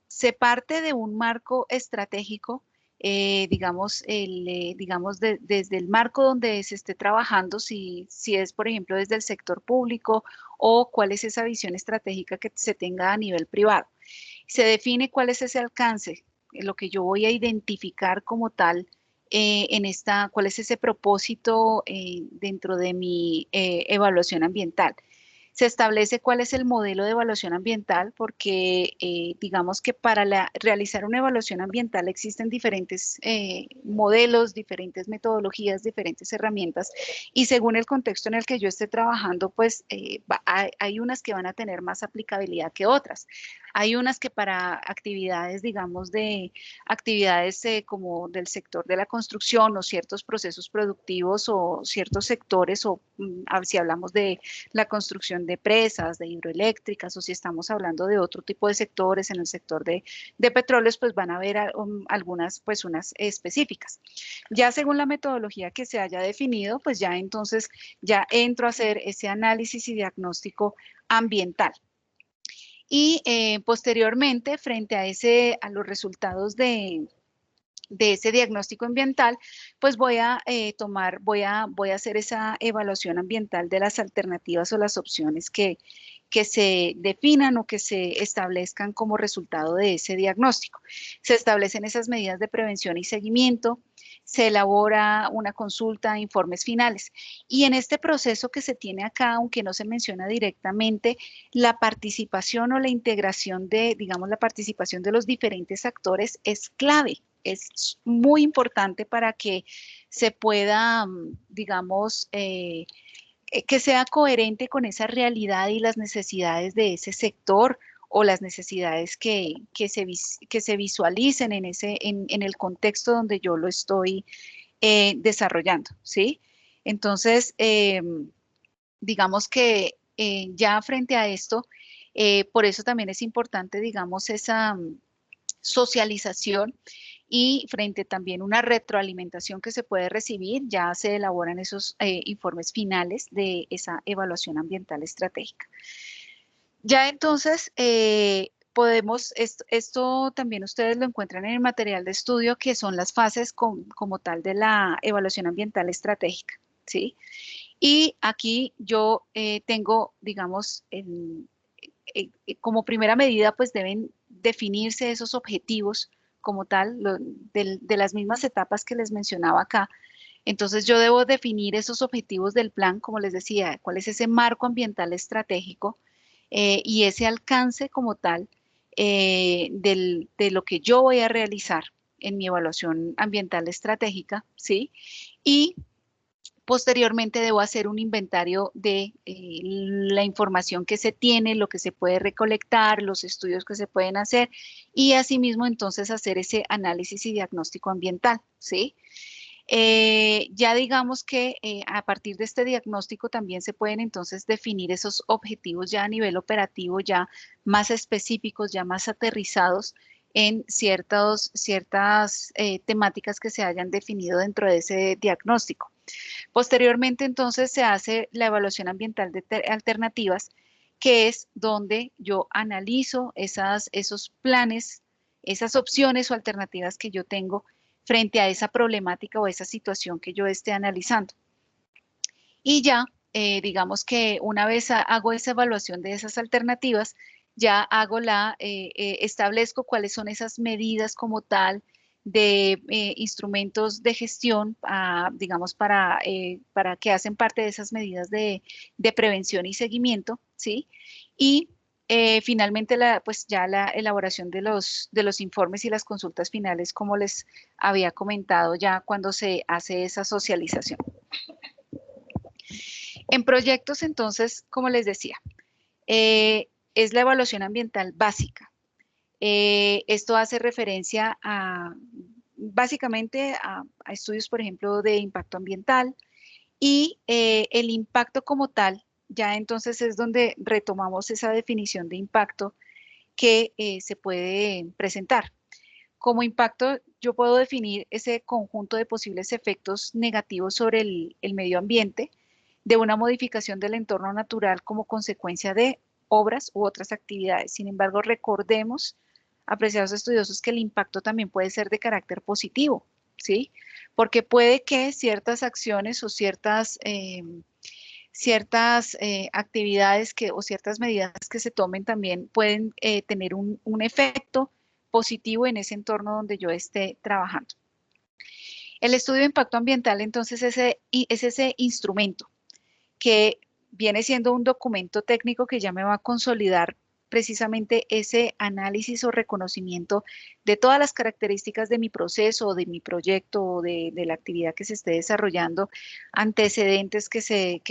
Se parte de un marco estratégico, digamos, desde el marco donde se esté trabajando, si es, por ejemplo, desde el sector público o cuál es esa visión estratégica que se tenga a nivel privado. Se define cuál es ese alcance, lo que yo voy a identificar como tal cuál es ese propósito dentro de mi evaluación ambiental. Se establece cuál es el modelo de evaluación ambiental porque digamos que para realizar una evaluación ambiental existen diferentes modelos, diferentes metodologías, diferentes herramientas y según el contexto en el que yo esté trabajando, pues hay unas que van a tener más aplicabilidad que otras. Hay unas que para actividades, digamos, actividades como del sector de la construcción o ciertos procesos productivos o ciertos sectores o si hablamos de la construcción de presas, de hidroeléctricas o si estamos hablando de otro tipo de sectores en el sector de petróleos, pues van a haber algunas, pues unas específicas. Ya según la metodología que se haya definido, pues ya entonces ya entro a hacer ese análisis y diagnóstico ambiental. Y posteriormente, frente a los resultados de ese diagnóstico ambiental, pues voy a hacer esa evaluación ambiental de las alternativas o las opciones que se definan o que se establezcan como resultado de ese diagnóstico. Se establecen esas medidas de prevención y seguimiento, se elabora una consulta, informes finales. Y en este proceso que se tiene acá, aunque no se menciona directamente, la participación o la integración digamos, la participación de los diferentes actores es clave. Es muy importante para que se pueda, digamos, que sea coherente con esa realidad y las necesidades de ese sector o las necesidades que se visualicen en el contexto donde yo lo estoy desarrollando, ¿sí? Entonces, digamos que ya frente a esto, por eso también es importante, digamos, esa socialización y frente también una retroalimentación que se puede recibir, ya se elaboran esos informes finales de esa evaluación ambiental estratégica. Ya entonces, podemos, esto también ustedes lo encuentran en el material de estudio, que son las fases como tal de la evaluación ambiental estratégica, ¿sí? Y aquí yo tengo, digamos, como primera medida, pues deben definirse esos objetivos como tal, de las mismas etapas que les mencionaba acá. Entonces yo debo definir esos objetivos del plan, como les decía, cuál es ese marco ambiental estratégico y ese alcance como tal de lo que yo voy a realizar en mi evaluación ambiental estratégica, ¿sí? Y posteriormente debo hacer un inventario de la información que se tiene, lo que se puede recolectar, los estudios que se pueden hacer y asimismo entonces hacer ese análisis y diagnóstico ambiental, ¿sí? Ya digamos que a partir de este diagnóstico también se pueden entonces definir esos objetivos ya a nivel operativo, ya más específicos, ya más aterrizados en ciertas temáticas que se hayan definido dentro de ese diagnóstico. Posteriormente, entonces, se hace la evaluación ambiental de alternativas, que es donde yo analizo esos planes, esas opciones o alternativas que yo tengo frente a esa problemática o esa situación que yo esté analizando. Y ya, digamos que una vez hago esa evaluación de esas alternativas, ya hago establezco cuáles son esas medidas como tal de instrumentos de gestión, digamos, para que hacen parte de esas medidas de prevención y seguimiento, ¿sí? Y finalmente, pues ya la elaboración de los informes y las consultas finales, como les había comentado ya cuando se hace esa socialización. En proyectos, entonces, como les decía, es la evaluación ambiental básica. Esto hace referencia básicamente a estudios, por ejemplo, de impacto ambiental y el impacto como tal, ya entonces es donde retomamos esa definición de impacto que se puede presentar. Como impacto, yo puedo definir ese conjunto de posibles efectos negativos sobre el medio ambiente de una modificación del entorno natural como consecuencia de obras u otras actividades. Sin embargo, recordemos, apreciados estudiosos, que el impacto también puede ser de carácter positivo, ¿sí? Porque puede que ciertas acciones o ciertas actividades o ciertas medidas que se tomen también pueden tener un efecto positivo en ese entorno donde yo esté trabajando. El estudio de impacto ambiental, entonces, es ese instrumento que viene siendo un documento técnico que ya me va a consolidar precisamente ese análisis o reconocimiento de todas las características de mi proceso, de mi proyecto o de la actividad que se esté desarrollando, antecedentes que se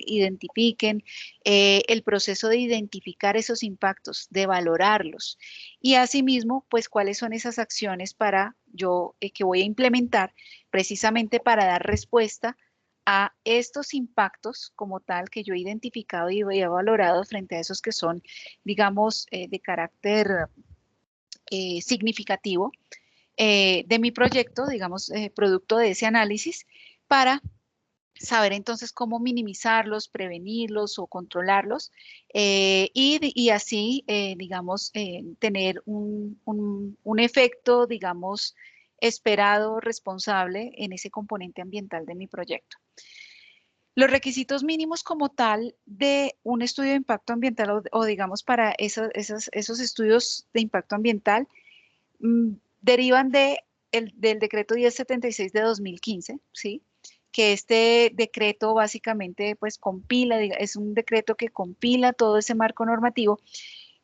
identifiquen, el proceso de identificar esos impactos, de valorarlos y asimismo, pues cuáles son esas acciones que voy a implementar precisamente para dar respuesta a estos impactos como tal que yo he identificado y he valorado frente a esos que son, digamos, de carácter significativo de mi proyecto, digamos, producto de ese análisis, para saber entonces cómo minimizarlos, prevenirlos o controlarlos y así, digamos, tener un efecto, digamos, esperado, responsable en ese componente ambiental de mi proyecto. Los requisitos mínimos como tal de un estudio de impacto ambiental o digamos para esos estudios de impacto ambiental derivan del decreto 1076 de 2015, ¿sí? Que este decreto básicamente pues compila, es un decreto que compila todo ese marco normativo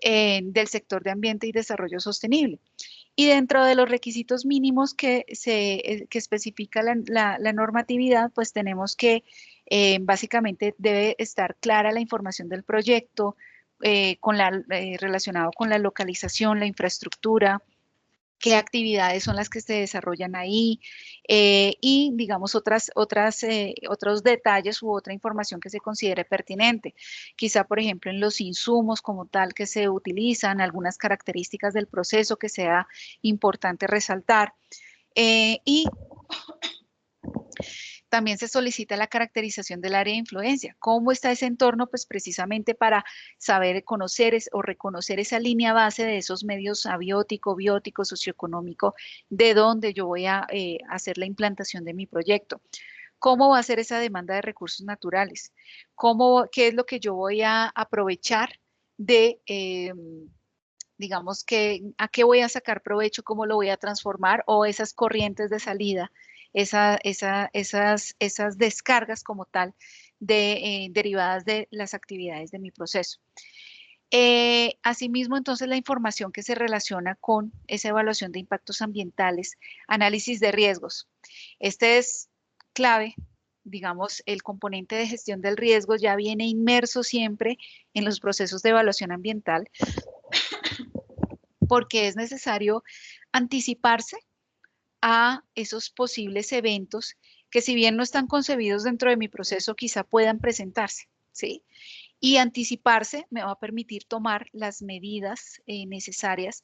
del sector de ambiente y desarrollo sostenible. Y dentro de los requisitos mínimos que especifica la normatividad, pues tenemos que básicamente debe estar clara la información del proyecto, relacionado con la localización, la infraestructura, qué actividades son las que se desarrollan ahí y, digamos, otros detalles u otra información que se considere pertinente. Quizá, por ejemplo, en los insumos como tal que se utilizan, algunas características del proceso que sea importante resaltar. Y también se solicita la caracterización del área de influencia. ¿Cómo está ese entorno? Pues precisamente para saber conocer o reconocer esa línea base de esos medios abiótico, biótico, socioeconómico, de donde yo voy a hacer la implantación de mi proyecto. ¿Cómo va a ser esa demanda de recursos naturales? ¿Qué es lo que yo voy a aprovechar de... digamos que a qué voy a sacar provecho, cómo lo voy a transformar, o esas corrientes de salida, esas descargas como tal derivadas de las actividades de mi proceso. Asimismo, entonces, la información que se relaciona con esa evaluación de impactos ambientales, análisis de riesgos. Este es clave, digamos, el componente de gestión del riesgo ya viene inmerso siempre en los procesos de evaluación ambiental, porque es necesario anticiparse a esos posibles eventos que, si bien no están concebidos dentro de mi proceso, quizá puedan presentarse, ¿sí? Y anticiparse me va a permitir tomar las medidas necesarias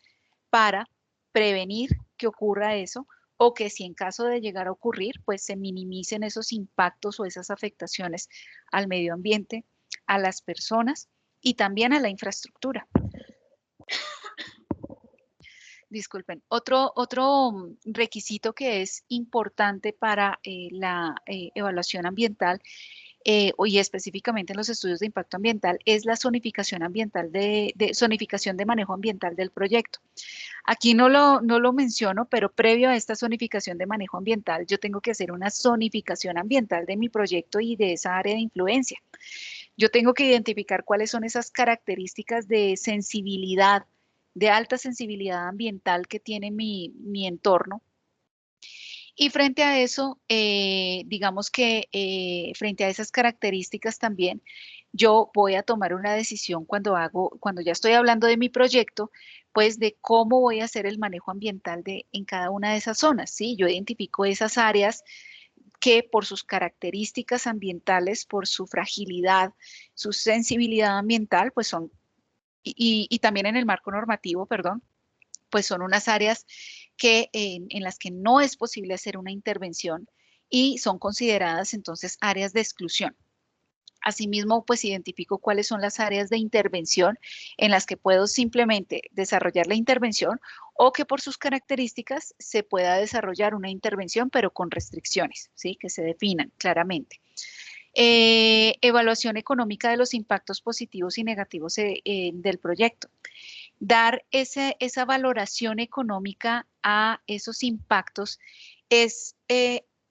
para prevenir que ocurra eso, o que, si en caso de llegar a ocurrir, pues se minimicen esos impactos o esas afectaciones al medio ambiente, a las personas y también a la infraestructura. Disculpen, otro requisito que es importante para la evaluación ambiental y específicamente en los estudios de impacto ambiental es la zonificación ambiental zonificación de manejo ambiental del proyecto. Aquí no lo menciono, pero previo a esta zonificación de manejo ambiental, yo tengo que hacer una zonificación ambiental de mi proyecto y de esa área de influencia. Yo tengo que identificar cuáles son esas características de sensibilidad, de alta sensibilidad ambiental que tiene mi entorno. Y frente a eso, digamos que frente a esas características también, yo voy a tomar una decisión cuando ya estoy hablando de mi proyecto, pues de cómo voy a hacer el manejo ambiental en cada una de esas zonas, ¿sí? Yo identifico esas áreas que por sus características ambientales, por su fragilidad, su sensibilidad ambiental, pues son, y también en el marco normativo, perdón, pues son unas áreas en las que no es posible hacer una intervención y son consideradas entonces áreas de exclusión. Asimismo, pues identifico cuáles son las áreas de intervención en las que puedo simplemente desarrollar la intervención, o que por sus características se pueda desarrollar una intervención, pero con restricciones, ¿sí? Que se definan claramente. Evaluación económica de los impactos positivos y negativos del proyecto. Dar esa valoración económica a esos impactos es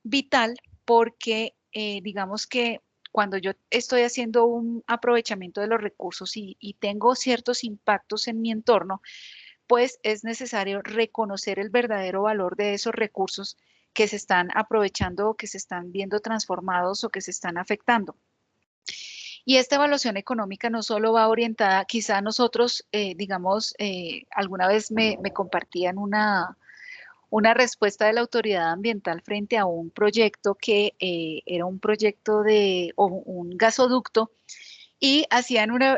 vital, porque digamos que cuando yo estoy haciendo un aprovechamiento de los recursos y tengo ciertos impactos en mi entorno, pues es necesario reconocer el verdadero valor de esos recursos que se están aprovechando o que se están viendo transformados o que se están afectando. Y esta evaluación económica no solo va orientada, quizá nosotros, digamos, alguna vez me compartían una respuesta de la autoridad ambiental frente a un proyecto que era un proyecto o un gasoducto, y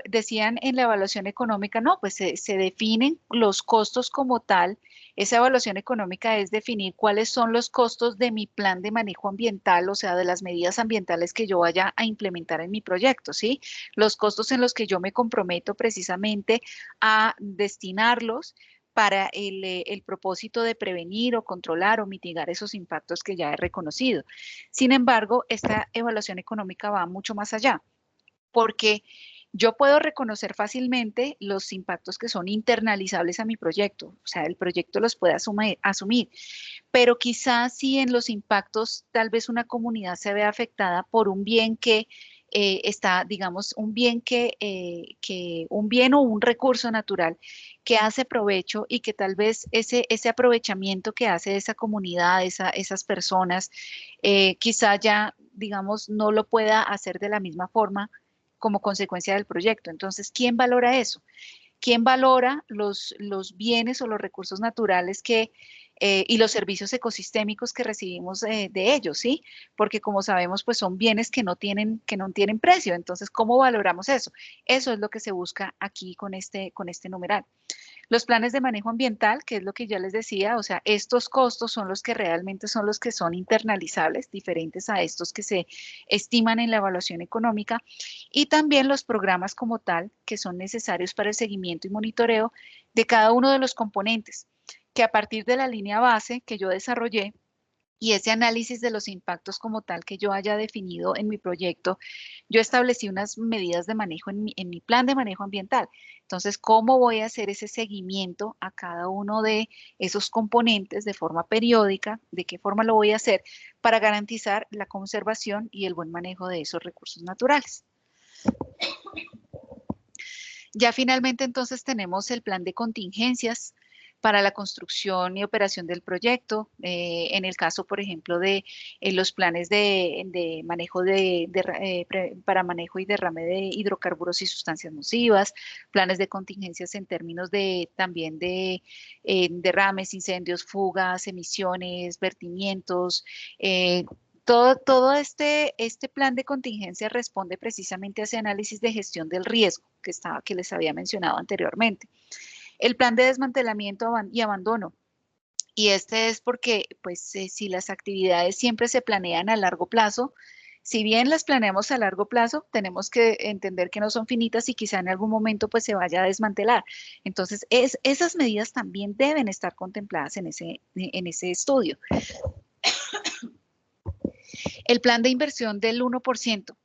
decían en la evaluación económica, no, pues se definen los costos como tal. Esa evaluación económica es definir cuáles son los costos de mi plan de manejo ambiental, o sea, de las medidas ambientales que yo vaya a implementar en mi proyecto, ¿sí? Los costos en los que yo me comprometo precisamente a destinarlos para el propósito de prevenir o controlar o mitigar esos impactos que ya he reconocido. Sin embargo, esta evaluación económica va mucho más allá, porque yo puedo reconocer fácilmente los impactos que son internalizables a mi proyecto, o sea, el proyecto los puede asumir, pero quizás si en los impactos tal vez una comunidad se ve afectada por un bien que está, digamos, un bien un bien o un recurso natural que hace provecho, y que tal vez ese aprovechamiento que hace esa comunidad, esas personas, quizá ya, digamos, no lo pueda hacer de la misma forma como consecuencia del proyecto. Entonces, ¿quién valora eso? ¿Quién valora los bienes o los recursos naturales y los servicios ecosistémicos que recibimos de ellos, ¿sí? Porque como sabemos, pues son bienes que no tienen precio. Entonces, ¿cómo valoramos eso? Eso es lo que se busca aquí con este numeral. Los planes de manejo ambiental, que es lo que ya les decía, o sea, estos costos son los que realmente son los que son internalizables, diferentes a estos que se estiman en la evaluación económica, y también los programas como tal, que son necesarios para el seguimiento y monitoreo de cada uno de los componentes, que a partir de la línea base que yo desarrollé, y ese análisis de los impactos como tal que yo haya definido en mi proyecto, yo establecí unas medidas de manejo en mi plan de manejo ambiental. Entonces, ¿cómo voy a hacer ese seguimiento a cada uno de esos componentes de forma periódica? ¿De qué forma lo voy a hacer para garantizar la conservación y el buen manejo de esos recursos naturales? Ya finalmente entonces tenemos el plan de contingencias para la construcción y operación del proyecto, en el caso, por ejemplo, de los planes de manejo para manejo y derrame de hidrocarburos y sustancias nocivas, planes de contingencias en términos también de derrames, incendios, fugas, emisiones, vertimientos, todo este plan de contingencia responde precisamente a ese análisis de gestión del riesgo que les había mencionado anteriormente. El plan de desmantelamiento y abandono. Y este es porque, pues, si las actividades siempre se planean a largo plazo, si bien las planeamos a largo plazo, tenemos que entender que no son finitas y quizá en algún momento pues se vaya a desmantelar. Entonces, esas medidas también deben estar contempladas en ese estudio. El plan de inversión del 1%.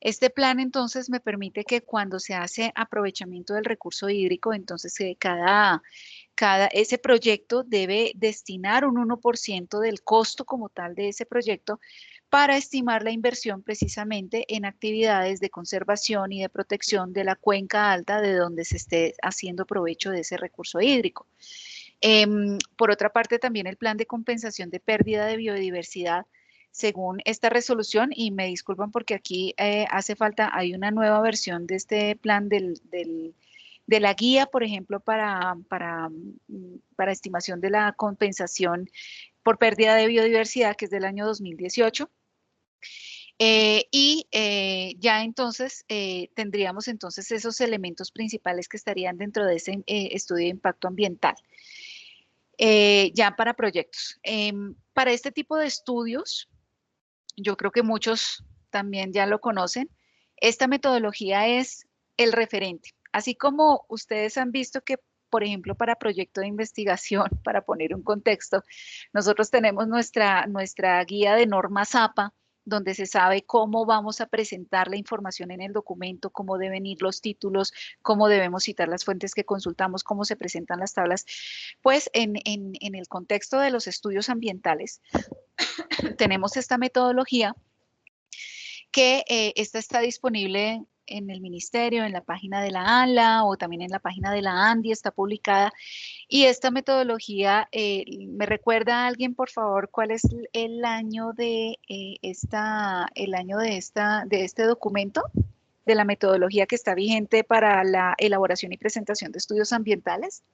Este plan entonces me permite que cuando se hace aprovechamiento del recurso hídrico, entonces ese proyecto debe destinar un 1% del costo como tal de ese proyecto para estimar la inversión precisamente en actividades de conservación y de protección de la cuenca alta de donde se esté haciendo provecho de ese recurso hídrico. Por otra parte, también el plan de compensación de pérdida de biodiversidad según esta resolución, y me disculpan porque aquí hace falta, hay una nueva versión de este plan de la guía, por ejemplo, para estimación de la compensación por pérdida de biodiversidad, que es del año 2018. Ya entonces tendríamos entonces esos elementos principales que estarían dentro de ese estudio de impacto ambiental. Ya para proyectos. Para este tipo de estudios, yo creo que muchos también ya lo conocen, esta metodología es el referente. Así como ustedes han visto que, por ejemplo, para proyecto de investigación, para poner un contexto, nosotros tenemos nuestra guía de normas APA, donde se sabe cómo vamos a presentar la información en el documento, cómo deben ir los títulos, cómo debemos citar las fuentes que consultamos, cómo se presentan las tablas. Pues en el contexto de los estudios ambientales, tenemos esta metodología que esta está disponible en el ministerio, en la página de la ANLA o también en la página de la ANDI, está publicada. Y esta metodología, ¿me recuerda a alguien, por favor, cuál es el año de este documento? De la metodología que está vigente para la elaboración y presentación de estudios ambientales.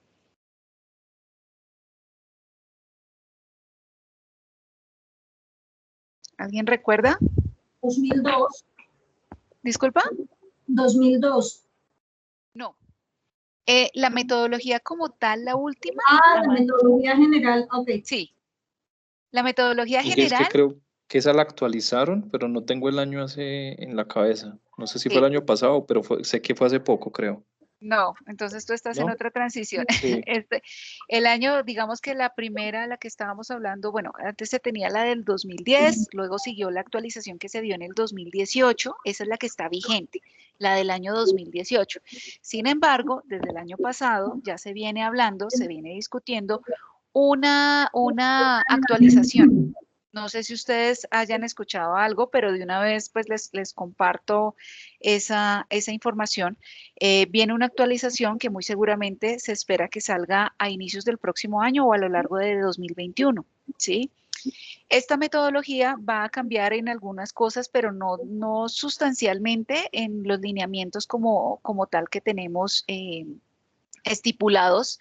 ¿Alguien recuerda? 2002. ¿Disculpa? 2002. No. La metodología como tal, la última. Ah, la metodología general, ok. Sí. La metodología Y general. es que creo que esa la actualizaron, pero no tengo el año en la cabeza. No sé si fue el año pasado, pero sé que fue hace poco, creo. No, entonces tú estás en otra transición. Sí. El año, digamos que la primera, la que estábamos hablando, bueno, antes se tenía la del 2010, luego siguió la actualización que se dio en el 2018, esa es la que está vigente, la del año 2018. Sin embargo, desde el año pasado ya se viene hablando, se viene discutiendo una actualización. No sé si ustedes hayan escuchado algo, pero de una vez pues les comparto esa información. Viene una actualización que muy seguramente se espera que salga a inicios del próximo año o a lo largo de 2021, ¿sí? Esta metodología va a cambiar en algunas cosas, pero no sustancialmente en los lineamientos como tal que tenemos estipulados,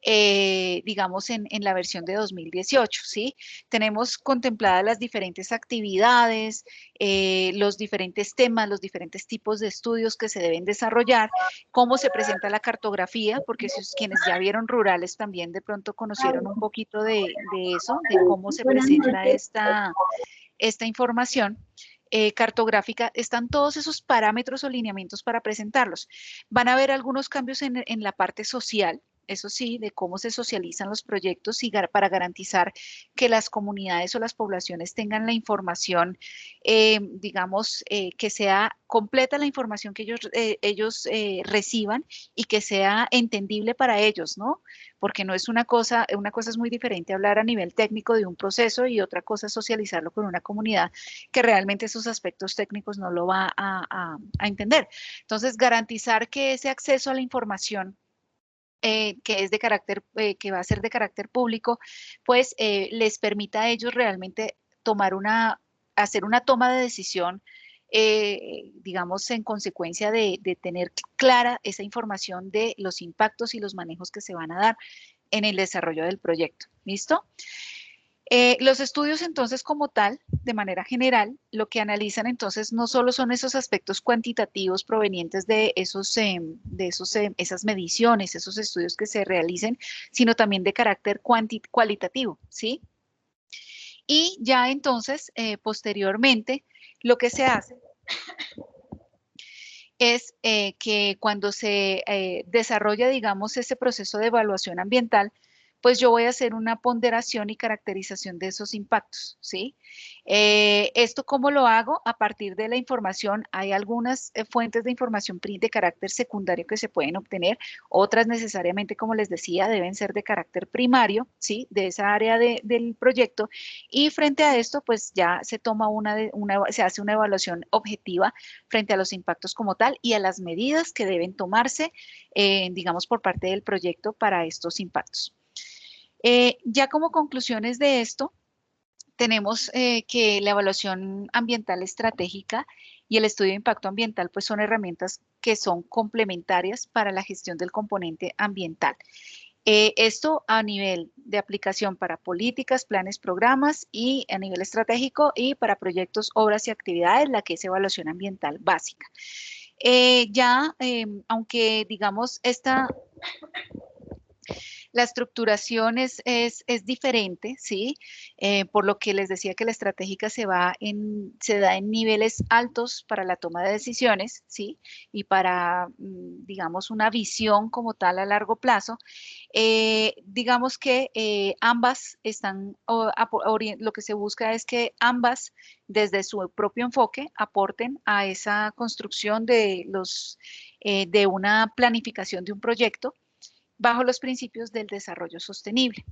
digamos, en la versión de 2018, ¿sí? Tenemos contempladas las diferentes actividades, los diferentes temas, los diferentes tipos de estudios que se deben desarrollar, cómo se presenta la cartografía, porque si quienes ya vieron rurales también de pronto conocieron un poquito de eso, de cómo se Buenas presenta noches. esta información. Cartográfica, están todos esos parámetros o lineamientos para presentarlos. Van a haber algunos cambios en la parte social, eso sí, de cómo se socializan los proyectos y para garantizar que las comunidades o las poblaciones tengan la información, digamos, que sea completa la información que ellos reciban y que sea entendible para ellos, ¿no? Porque no es una cosa es muy diferente hablar a nivel técnico de un proceso y otra cosa es socializarlo con una comunidad que realmente esos aspectos técnicos no lo va a entender. Entonces, garantizar que ese acceso a la información que es de carácter, que va a ser de carácter público, pues les permita a ellos realmente hacer una toma de decisión, digamos, en consecuencia de tener clara esa información de los impactos y los manejos que se van a dar en el desarrollo del proyecto. ¿Listo? Los estudios entonces como tal, de manera general, lo que analizan entonces no solo son esos aspectos cuantitativos provenientes de esas mediciones, esos estudios que se realicen, sino también de carácter cualitativo, ¿sí? Y ya entonces, posteriormente, lo que se hace es que cuando se desarrolla, digamos, ese proceso de evaluación ambiental, pues yo voy a hacer una ponderación y caracterización de esos impactos, ¿sí? ¿Esto cómo lo hago? A partir de la información, hay algunas fuentes de información de carácter secundario que se pueden obtener, otras necesariamente, como les decía, deben ser de carácter primario, ¿sí? De esa área del proyecto, y frente a esto, pues ya se toma se hace una evaluación objetiva frente a los impactos como tal y a las medidas que deben tomarse, digamos, por parte del proyecto para estos impactos. Ya como conclusiones de esto, tenemos que la evaluación ambiental estratégica y el estudio de impacto ambiental pues son herramientas que son complementarias para la gestión del componente ambiental. Esto a nivel de aplicación para políticas, planes, programas y a nivel estratégico y para proyectos, obras y actividades, la que es evaluación ambiental básica. Aunque digamos la estructuración es diferente, ¿sí? Por lo que les decía que la estratégica se da en niveles altos para la toma de decisiones, ¿sí? Y para, digamos, una visión como tal a largo plazo. Digamos que ambas lo que se busca es que ambas, desde su propio enfoque, aporten a esa construcción de una planificación de un proyecto bajo los principios del desarrollo sostenible.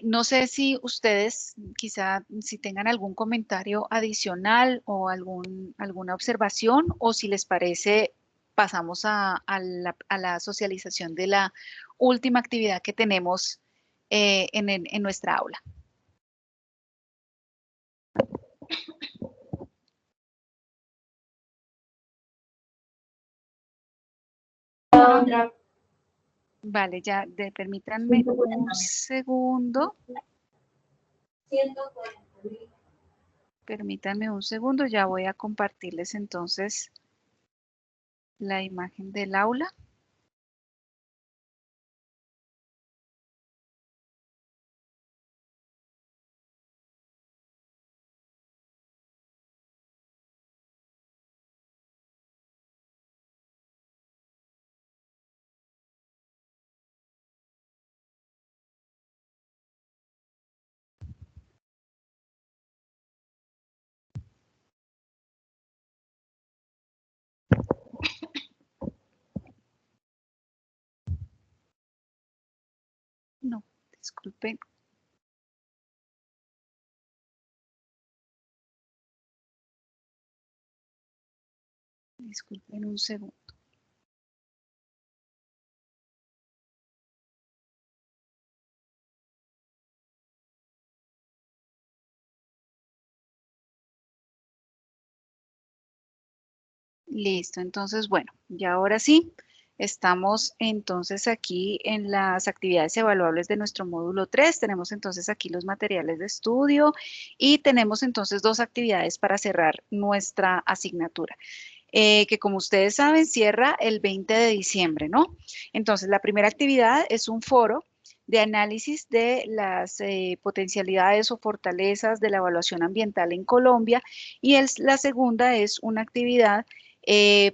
No sé si ustedes quizá si tengan algún comentario adicional o alguna observación o si les parece pasamos a la socialización de la última actividad que tenemos en nuestra aula. Vale, ya permítanme un segundo. Permítanme un segundo, ya voy a compartirles entonces la imagen del aula. No, disculpen. Disculpen un segundo. Listo, entonces, bueno, ya ahora sí, estamos entonces aquí en las actividades evaluables de nuestro módulo 3. Tenemos entonces aquí los materiales de estudio y tenemos entonces 2 actividades para cerrar nuestra asignatura. Que como ustedes saben, cierra el 20 de diciembre, ¿no? Entonces, la primera actividad es un foro de análisis de las potencialidades o fortalezas de la evaluación ambiental en Colombia y la segunda es una actividad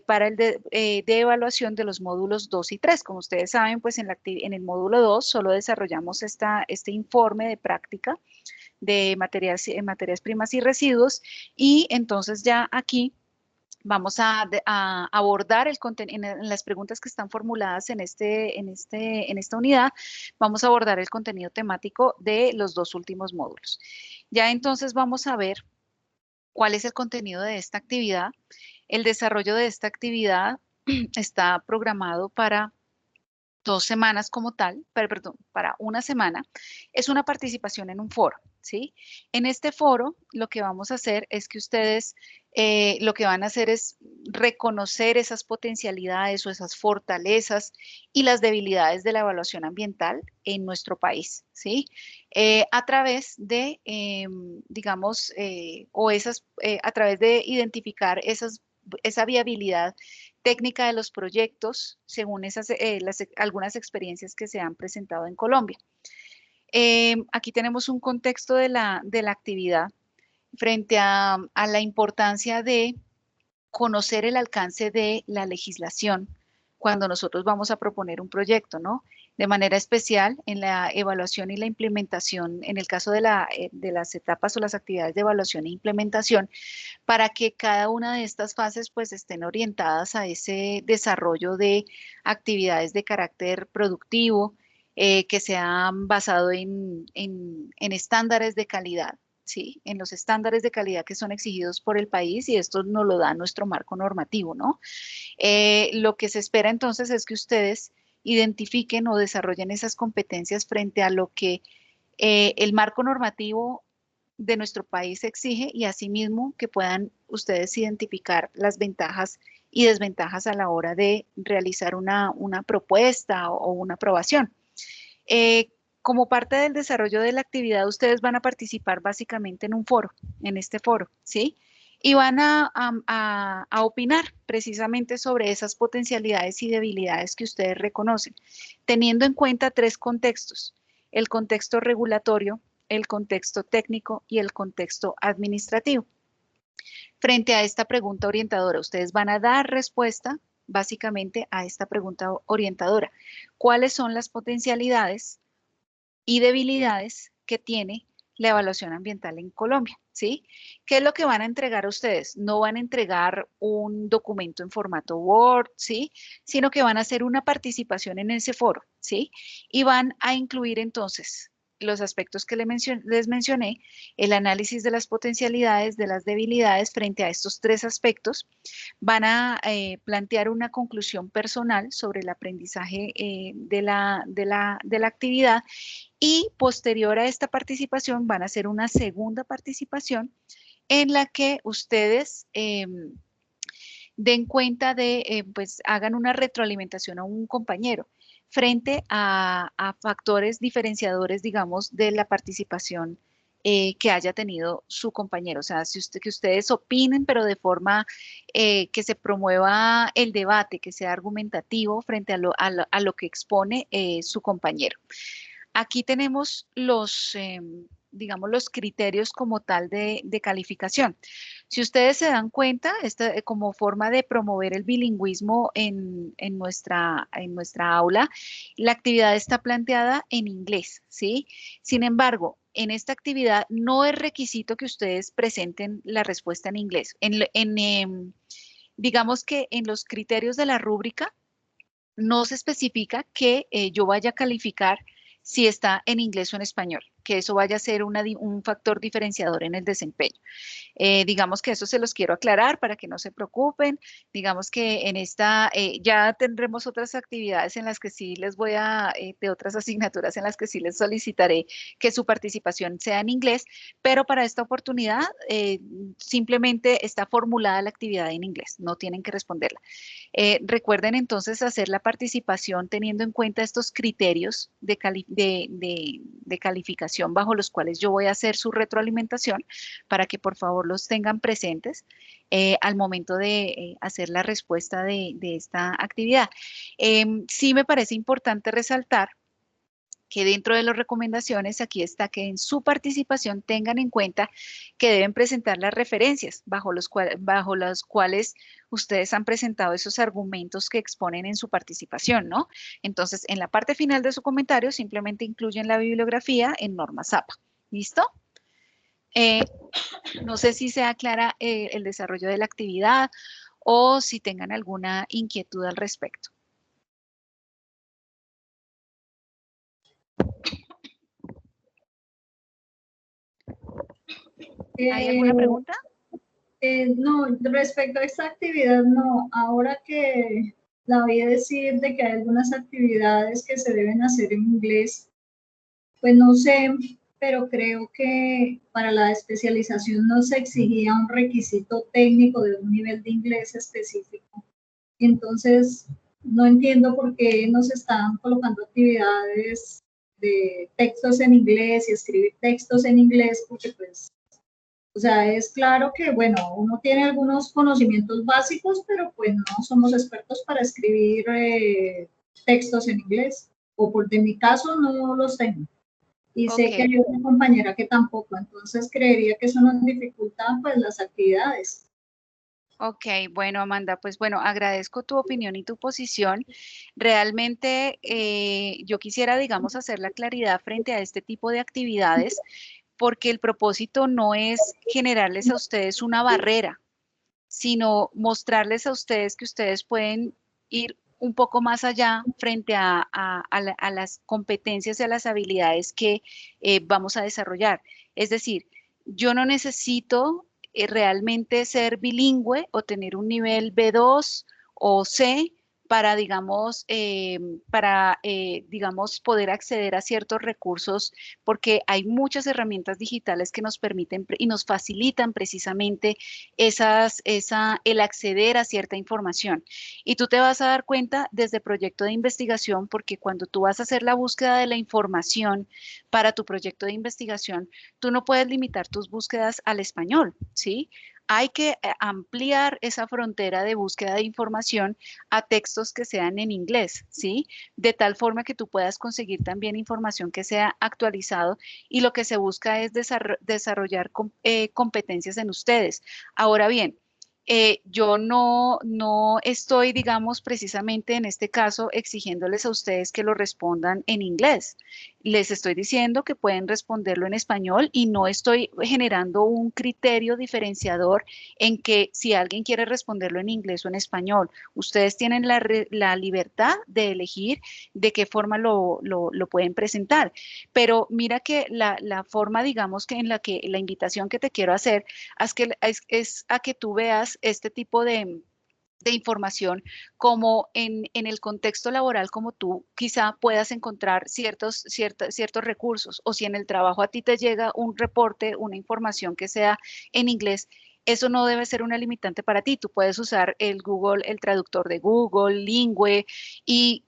para de evaluación de los módulos 2 y 3. Como ustedes saben, pues en el módulo 2 solo desarrollamos este informe de práctica de materias primas y residuos y entonces ya aquí vamos a abordar el contenido en las preguntas que están formuladas en esta unidad, vamos a abordar el contenido temático de los 2 últimos módulos. Ya entonces vamos a ver cuál es el contenido de esta actividad. El desarrollo de esta actividad está programado para 2 semanas como tal, perdón, para una semana, es una participación en un foro, ¿sí? En este foro lo que vamos a hacer es que ustedes lo que van a hacer es reconocer esas potencialidades o esas fortalezas y las debilidades de la evaluación ambiental en nuestro país, ¿sí? A través de, digamos, a través de identificar esa viabilidad técnica de los proyectos según algunas experiencias que se han presentado en Colombia. Aquí tenemos un contexto de la actividad frente a la importancia de conocer el alcance de la legislación cuando nosotros vamos a proponer un proyecto, ¿no? De manera especial en la evaluación y la implementación, en el caso de las etapas o las actividades de evaluación e implementación, para que cada una de estas fases pues estén orientadas a ese desarrollo de actividades de carácter productivo que se han basado en estándares de calidad, ¿sí? En los estándares de calidad que son exigidos por el país y esto nos lo da nuestro marco normativo, ¿no? Lo que se espera entonces es que ustedes identifiquen o desarrollen esas competencias frente a lo que el marco normativo de nuestro país exige y asimismo que puedan ustedes identificar las ventajas y desventajas a la hora de realizar una propuesta o una aprobación. Como parte del desarrollo de la actividad, ustedes van a participar básicamente en un foro, en este foro, ¿sí? Y van a opinar precisamente sobre esas potencialidades y debilidades que ustedes reconocen, teniendo en cuenta 3 contextos: el contexto regulatorio, el contexto técnico y el contexto administrativo. Frente a esta pregunta orientadora, ustedes van a dar respuesta básicamente a esta pregunta orientadora. ¿Cuáles son las potencialidades y debilidades que tiene la evaluación ambiental en Colombia? ¿Sí? ¿Qué es lo que van a entregar a ustedes? No van a entregar un documento en formato Word, ¿sí? Sino que van a hacer una participación en ese foro, ¿sí? Y van a incluir entonces los aspectos que les mencioné, el análisis de las potencialidades, de las debilidades frente a estos 3 aspectos. Van a plantear una conclusión personal sobre el aprendizaje de la actividad y posterior a esta participación van a hacer una segunda participación en la que ustedes den cuenta de, pues hagan una retroalimentación a un compañero frente a factores diferenciadores, digamos, de la participación que haya tenido su compañero. O sea, que ustedes opinen, pero de forma que se promueva el debate, que sea argumentativo frente a lo que expone su compañero. Aquí tenemos digamos, los criterios como tal de calificación. Si ustedes se dan cuenta, como forma de promover el bilingüismo en nuestra aula, la actividad está planteada en inglés, ¿sí? Sin embargo, en esta actividad no es requisito que ustedes presenten la respuesta en inglés. Digamos que en los criterios de la rúbrica no se especifica que yo vaya a calificar si está en inglés o en español. que eso vaya a ser un factor diferenciador en el desempeño. Digamos que eso se los quiero aclarar para que no se preocupen. Digamos que en esta ya tendremos otras actividades en las que sí les voy a, de otras asignaturas en las que sí les solicitaré que su participación sea en inglés, pero para esta oportunidad simplemente está formulada la actividad en inglés, no tienen que responderla. Recuerden entonces hacer la participación teniendo en cuenta estos criterios de calificación bajo los cuales yo voy a hacer su retroalimentación para que por favor los tengan presentes al momento de hacer la respuesta de esta actividad. Sí me parece importante resaltar que dentro de las recomendaciones aquí está que en su participación tengan en cuenta que deben presentar las referencias bajo las cuales ustedes han presentado esos argumentos que exponen en su participación, ¿no? Entonces, en la parte final de su comentario simplemente incluyen la bibliografía en normas APA. ¿Listo? No sé si sea clara el desarrollo de la actividad o si tengan alguna inquietud al respecto. ¿Hay alguna pregunta? No, respecto a esta actividad, no. Ahora que la oí decir de que hay algunas actividades que se deben hacer en inglés, pues no sé, pero creo que para la especialización no se exigía un requisito técnico de un nivel de inglés específico. Entonces, no entiendo por qué nos están colocando actividades de textos en inglés y escribir textos en inglés, porque pues, o sea, es claro que, bueno, uno tiene algunos conocimientos básicos, pero pues no somos expertos para escribir textos en inglés, o porque en mi caso no los tengo. Y sé que hay una compañera que tampoco, entonces creería que eso nos dificulta pues las actividades. Ok, bueno, Amanda, pues bueno, agradezco tu opinión y tu posición. Realmente yo quisiera, digamos, hacer la claridad frente a este tipo de actividades, porque el propósito no es generarles a ustedes una barrera, sino mostrarles a ustedes que ustedes pueden ir un poco más allá frente a las competencias y a las habilidades que vamos a desarrollar. Es decir, yo no necesito realmente ser bilingüe o tener un nivel B2 o C para, digamos, poder acceder a ciertos recursos, porque hay muchas herramientas digitales que nos permiten y nos facilitan precisamente el acceder a cierta información. Y tú te vas a dar cuenta desde proyecto de investigación, porque cuando tú vas a hacer la búsqueda de la información para tu proyecto de investigación, tú no puedes limitar tus búsquedas al español, ¿sí? Hay que ampliar esa frontera de búsqueda de información a textos que sean en inglés, ¿sí? De tal forma que tú puedas conseguir también información que sea actualizado y lo que se busca es desarrollar competencias en ustedes. Ahora bien, yo no estoy, digamos, precisamente en este caso exigiéndoles a ustedes que lo respondan en inglés. Les estoy diciendo que pueden responderlo en español y no estoy generando un criterio diferenciador en que si alguien quiere responderlo en inglés o en español, ustedes tienen la libertad de elegir de qué forma lo pueden presentar. Pero mira que la forma, digamos, que en la que la invitación que te quiero hacer es a que tú veas este tipo de información como en el contexto laboral, como tú quizá puedas encontrar ciertos recursos, o si en el trabajo a ti te llega un reporte, una información que sea en inglés. Eso no debe ser una limitante para ti. Tú puedes usar el Google, el traductor de Google, Lingüe, y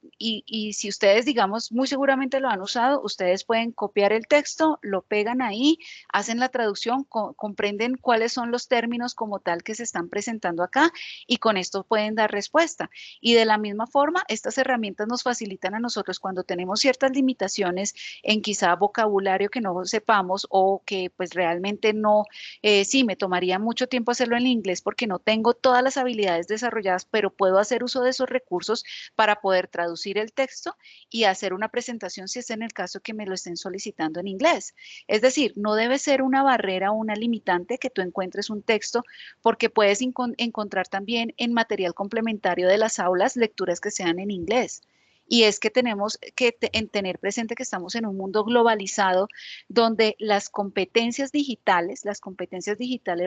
si ustedes, digamos, muy seguramente lo han usado, ustedes pueden copiar el texto, lo pegan ahí, hacen la traducción, comprenden cuáles son los términos como tal que se están presentando acá, y con esto pueden dar respuesta. Y de la misma forma, estas herramientas nos facilitan a nosotros cuando tenemos ciertas limitaciones en quizá vocabulario que no sepamos o que pues realmente no, sí, me tomaría mucho tiempo hacerlo en inglés porque no tengo todas las habilidades desarrolladas, pero puedo hacer uso de esos recursos para poder traducir el texto y hacer una presentación si es en el caso que me lo estén solicitando en inglés. Es decir, no debe ser una barrera o una limitante que tú encuentres un texto, porque puedes encontrar también en material complementario de las aulas lecturas que sean en inglés. y es que tenemos que tener presente que estamos en un mundo globalizado donde las competencias digitales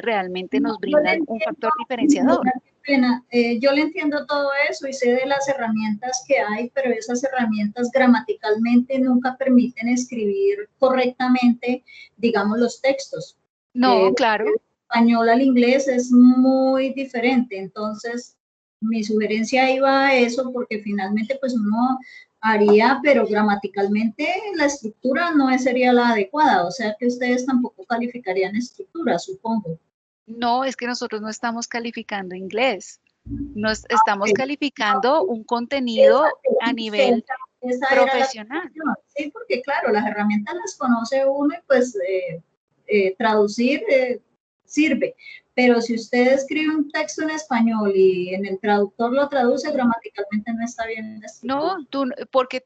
realmente No, nos yo le brindan un factor diferenciador. qué pena. Yo le entiendo todo eso y sé de las herramientas que hay, pero esas herramientas gramaticalmente nunca permiten escribir correctamente, digamos, los textos. No, claro. El español al inglés es muy diferente, entonces mi sugerencia iba a eso porque finalmente pues uno haría, pero gramaticalmente la estructura no sería la adecuada, o sea que ustedes tampoco calificarían estructura, supongo. No, es que nosotros no estamos calificando inglés, nos estamos calificando un contenido a nivel Esa era la profesional. cuestión, sí, porque claro, las herramientas las conoce uno y pues traducir sirve, pero si usted escribe un texto en español y en el traductor lo traduce, gramaticalmente no está bien la estructura.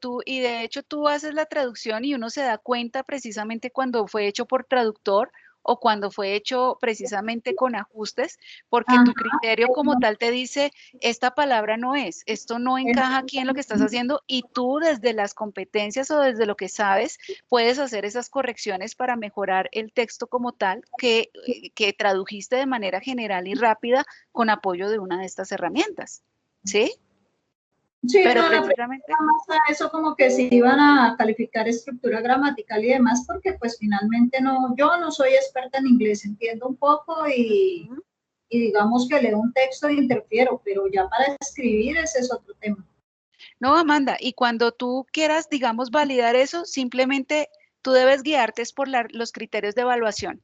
No, y de hecho tú haces la traducción y uno se da cuenta precisamente cuando fue hecho por traductor o cuando fue hecho precisamente con ajustes, porque Ajá, tu criterio como tal te dice, esta palabra no es, esto no encaja aquí en lo que estás haciendo, y tú desde las competencias o desde lo que sabes, puedes hacer esas correcciones para mejorar el texto como tal que tradujiste de manera general y rápida con apoyo de una de estas herramientas. ¿Sí? sí, Pero no, la pregunta precisamente, más a eso como que si iban a calificar estructura gramatical y demás, porque pues finalmente no, yo no soy experta en inglés, entiendo un poco y digamos que leo un texto e interfiero, pero ya para escribir ese es otro tema. no, Amanda, y cuando tú quieras, digamos, validar eso, simplemente tú debes guiarte es por los criterios de evaluación.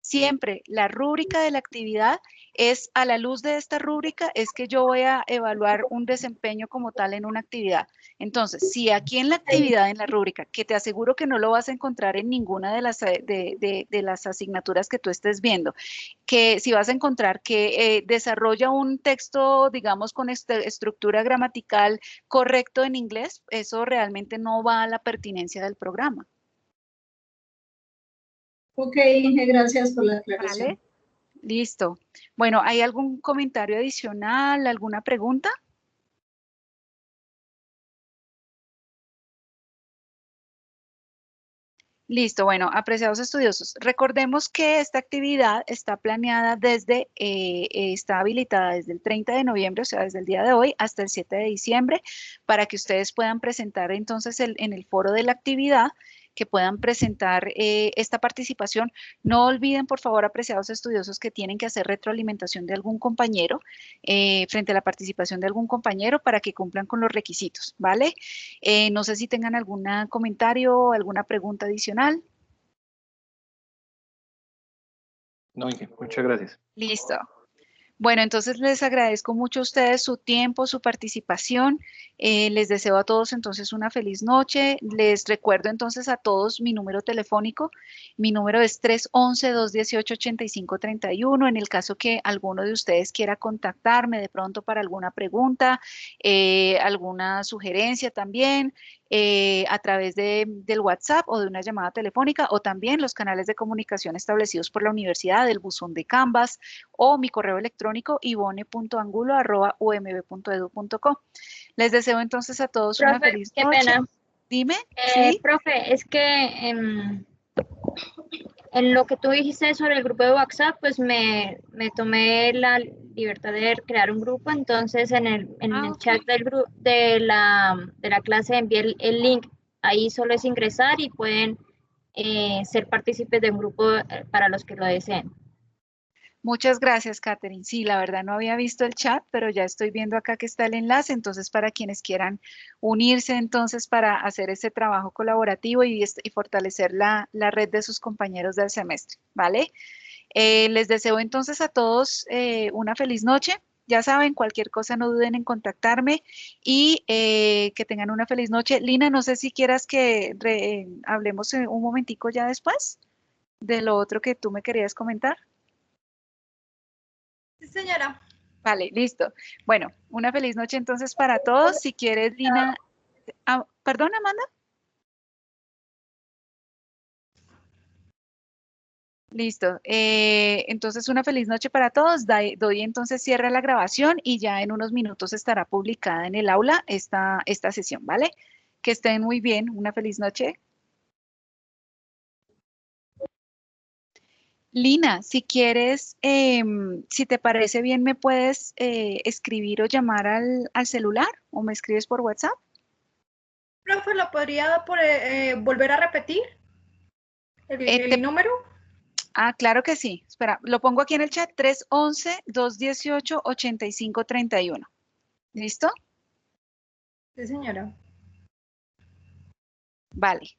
Siempre la rúbrica de la actividad es, a la luz de esta rúbrica, es que yo voy a evaluar un desempeño como tal en una actividad. Entonces, si aquí en la actividad, en la rúbrica, que te aseguro que no lo vas a encontrar en ninguna de las asignaturas que tú estés viendo, que si vas a encontrar que desarrolla un texto, digamos, con estructura gramatical correcto en inglés, eso realmente no va a la pertinencia del programa. Ok, Inge, gracias por la aclaración. ¿Vale? Listo. Bueno, ¿hay algún comentario adicional, alguna pregunta? Listo, bueno, apreciados estudiosos, recordemos que esta actividad está planeada está habilitada desde el 30 de noviembre, o sea, desde el día de hoy hasta el 7 de diciembre, para que ustedes puedan presentar entonces en el foro de la actividad, que puedan presentar esta participación. No olviden, por favor, apreciados estudiosos, que tienen que hacer retroalimentación de algún compañero frente a la participación de algún compañero para que cumplan con los requisitos, ¿vale? No sé si tengan algún comentario o alguna pregunta adicional. No, Inge, muchas gracias. Listo. Bueno, entonces les agradezco mucho a ustedes su tiempo, su participación. Les deseo a todos entonces una feliz noche. Les recuerdo entonces a todos mi número telefónico. Mi número es 311-218-8531. En el caso que alguno de ustedes quiera contactarme de pronto para alguna pregunta, alguna sugerencia también, a través del WhatsApp o de una llamada telefónica, o también los canales de comunicación establecidos por la universidad, el buzón de Canvas o mi correo electrónico ivone.angulo@umb.edu.co. Les deseo entonces a todos una Profe, feliz qué noche. pena. Dime, ¿sí? Profe, es que en lo que tú dijiste sobre el grupo de WhatsApp, pues me tomé la libertad de crear un grupo, entonces en el Ok. chat del grupo de la clase envié el link, ahí solo es ingresar y pueden ser partícipes de un grupo para los que lo deseen. Muchas gracias, Catherine. Sí, la verdad no había visto el chat, pero ya estoy viendo acá que está el enlace. Entonces, para quienes quieran unirse entonces para hacer ese trabajo colaborativo y fortalecer la red de sus compañeros del semestre, ¿vale? Les deseo entonces a todos una feliz noche. Ya saben, cualquier cosa no duden en contactarme y que tengan una feliz noche. Lina, no sé si quieras que hablemos un momentico ya después de lo otro que tú me querías comentar. Sí, señora. Vale, listo. Bueno, una feliz noche entonces para todos. Si quieres, Lina. Perdón, Amanda. Listo. Entonces, una feliz noche para todos. Doy entonces cierre a la grabación y ya en unos minutos estará publicada en el aula esta sesión, ¿vale? Que estén muy bien. Una feliz noche. Lina, si quieres, si te parece bien, me puedes escribir o llamar al celular o me escribes por WhatsApp. Profe, ¿lo podría volver a repetir? ¿El número? Ah, claro que sí. Espera, lo pongo aquí en el chat, 311-218-8531. ¿Listo? Sí, señora. Vale.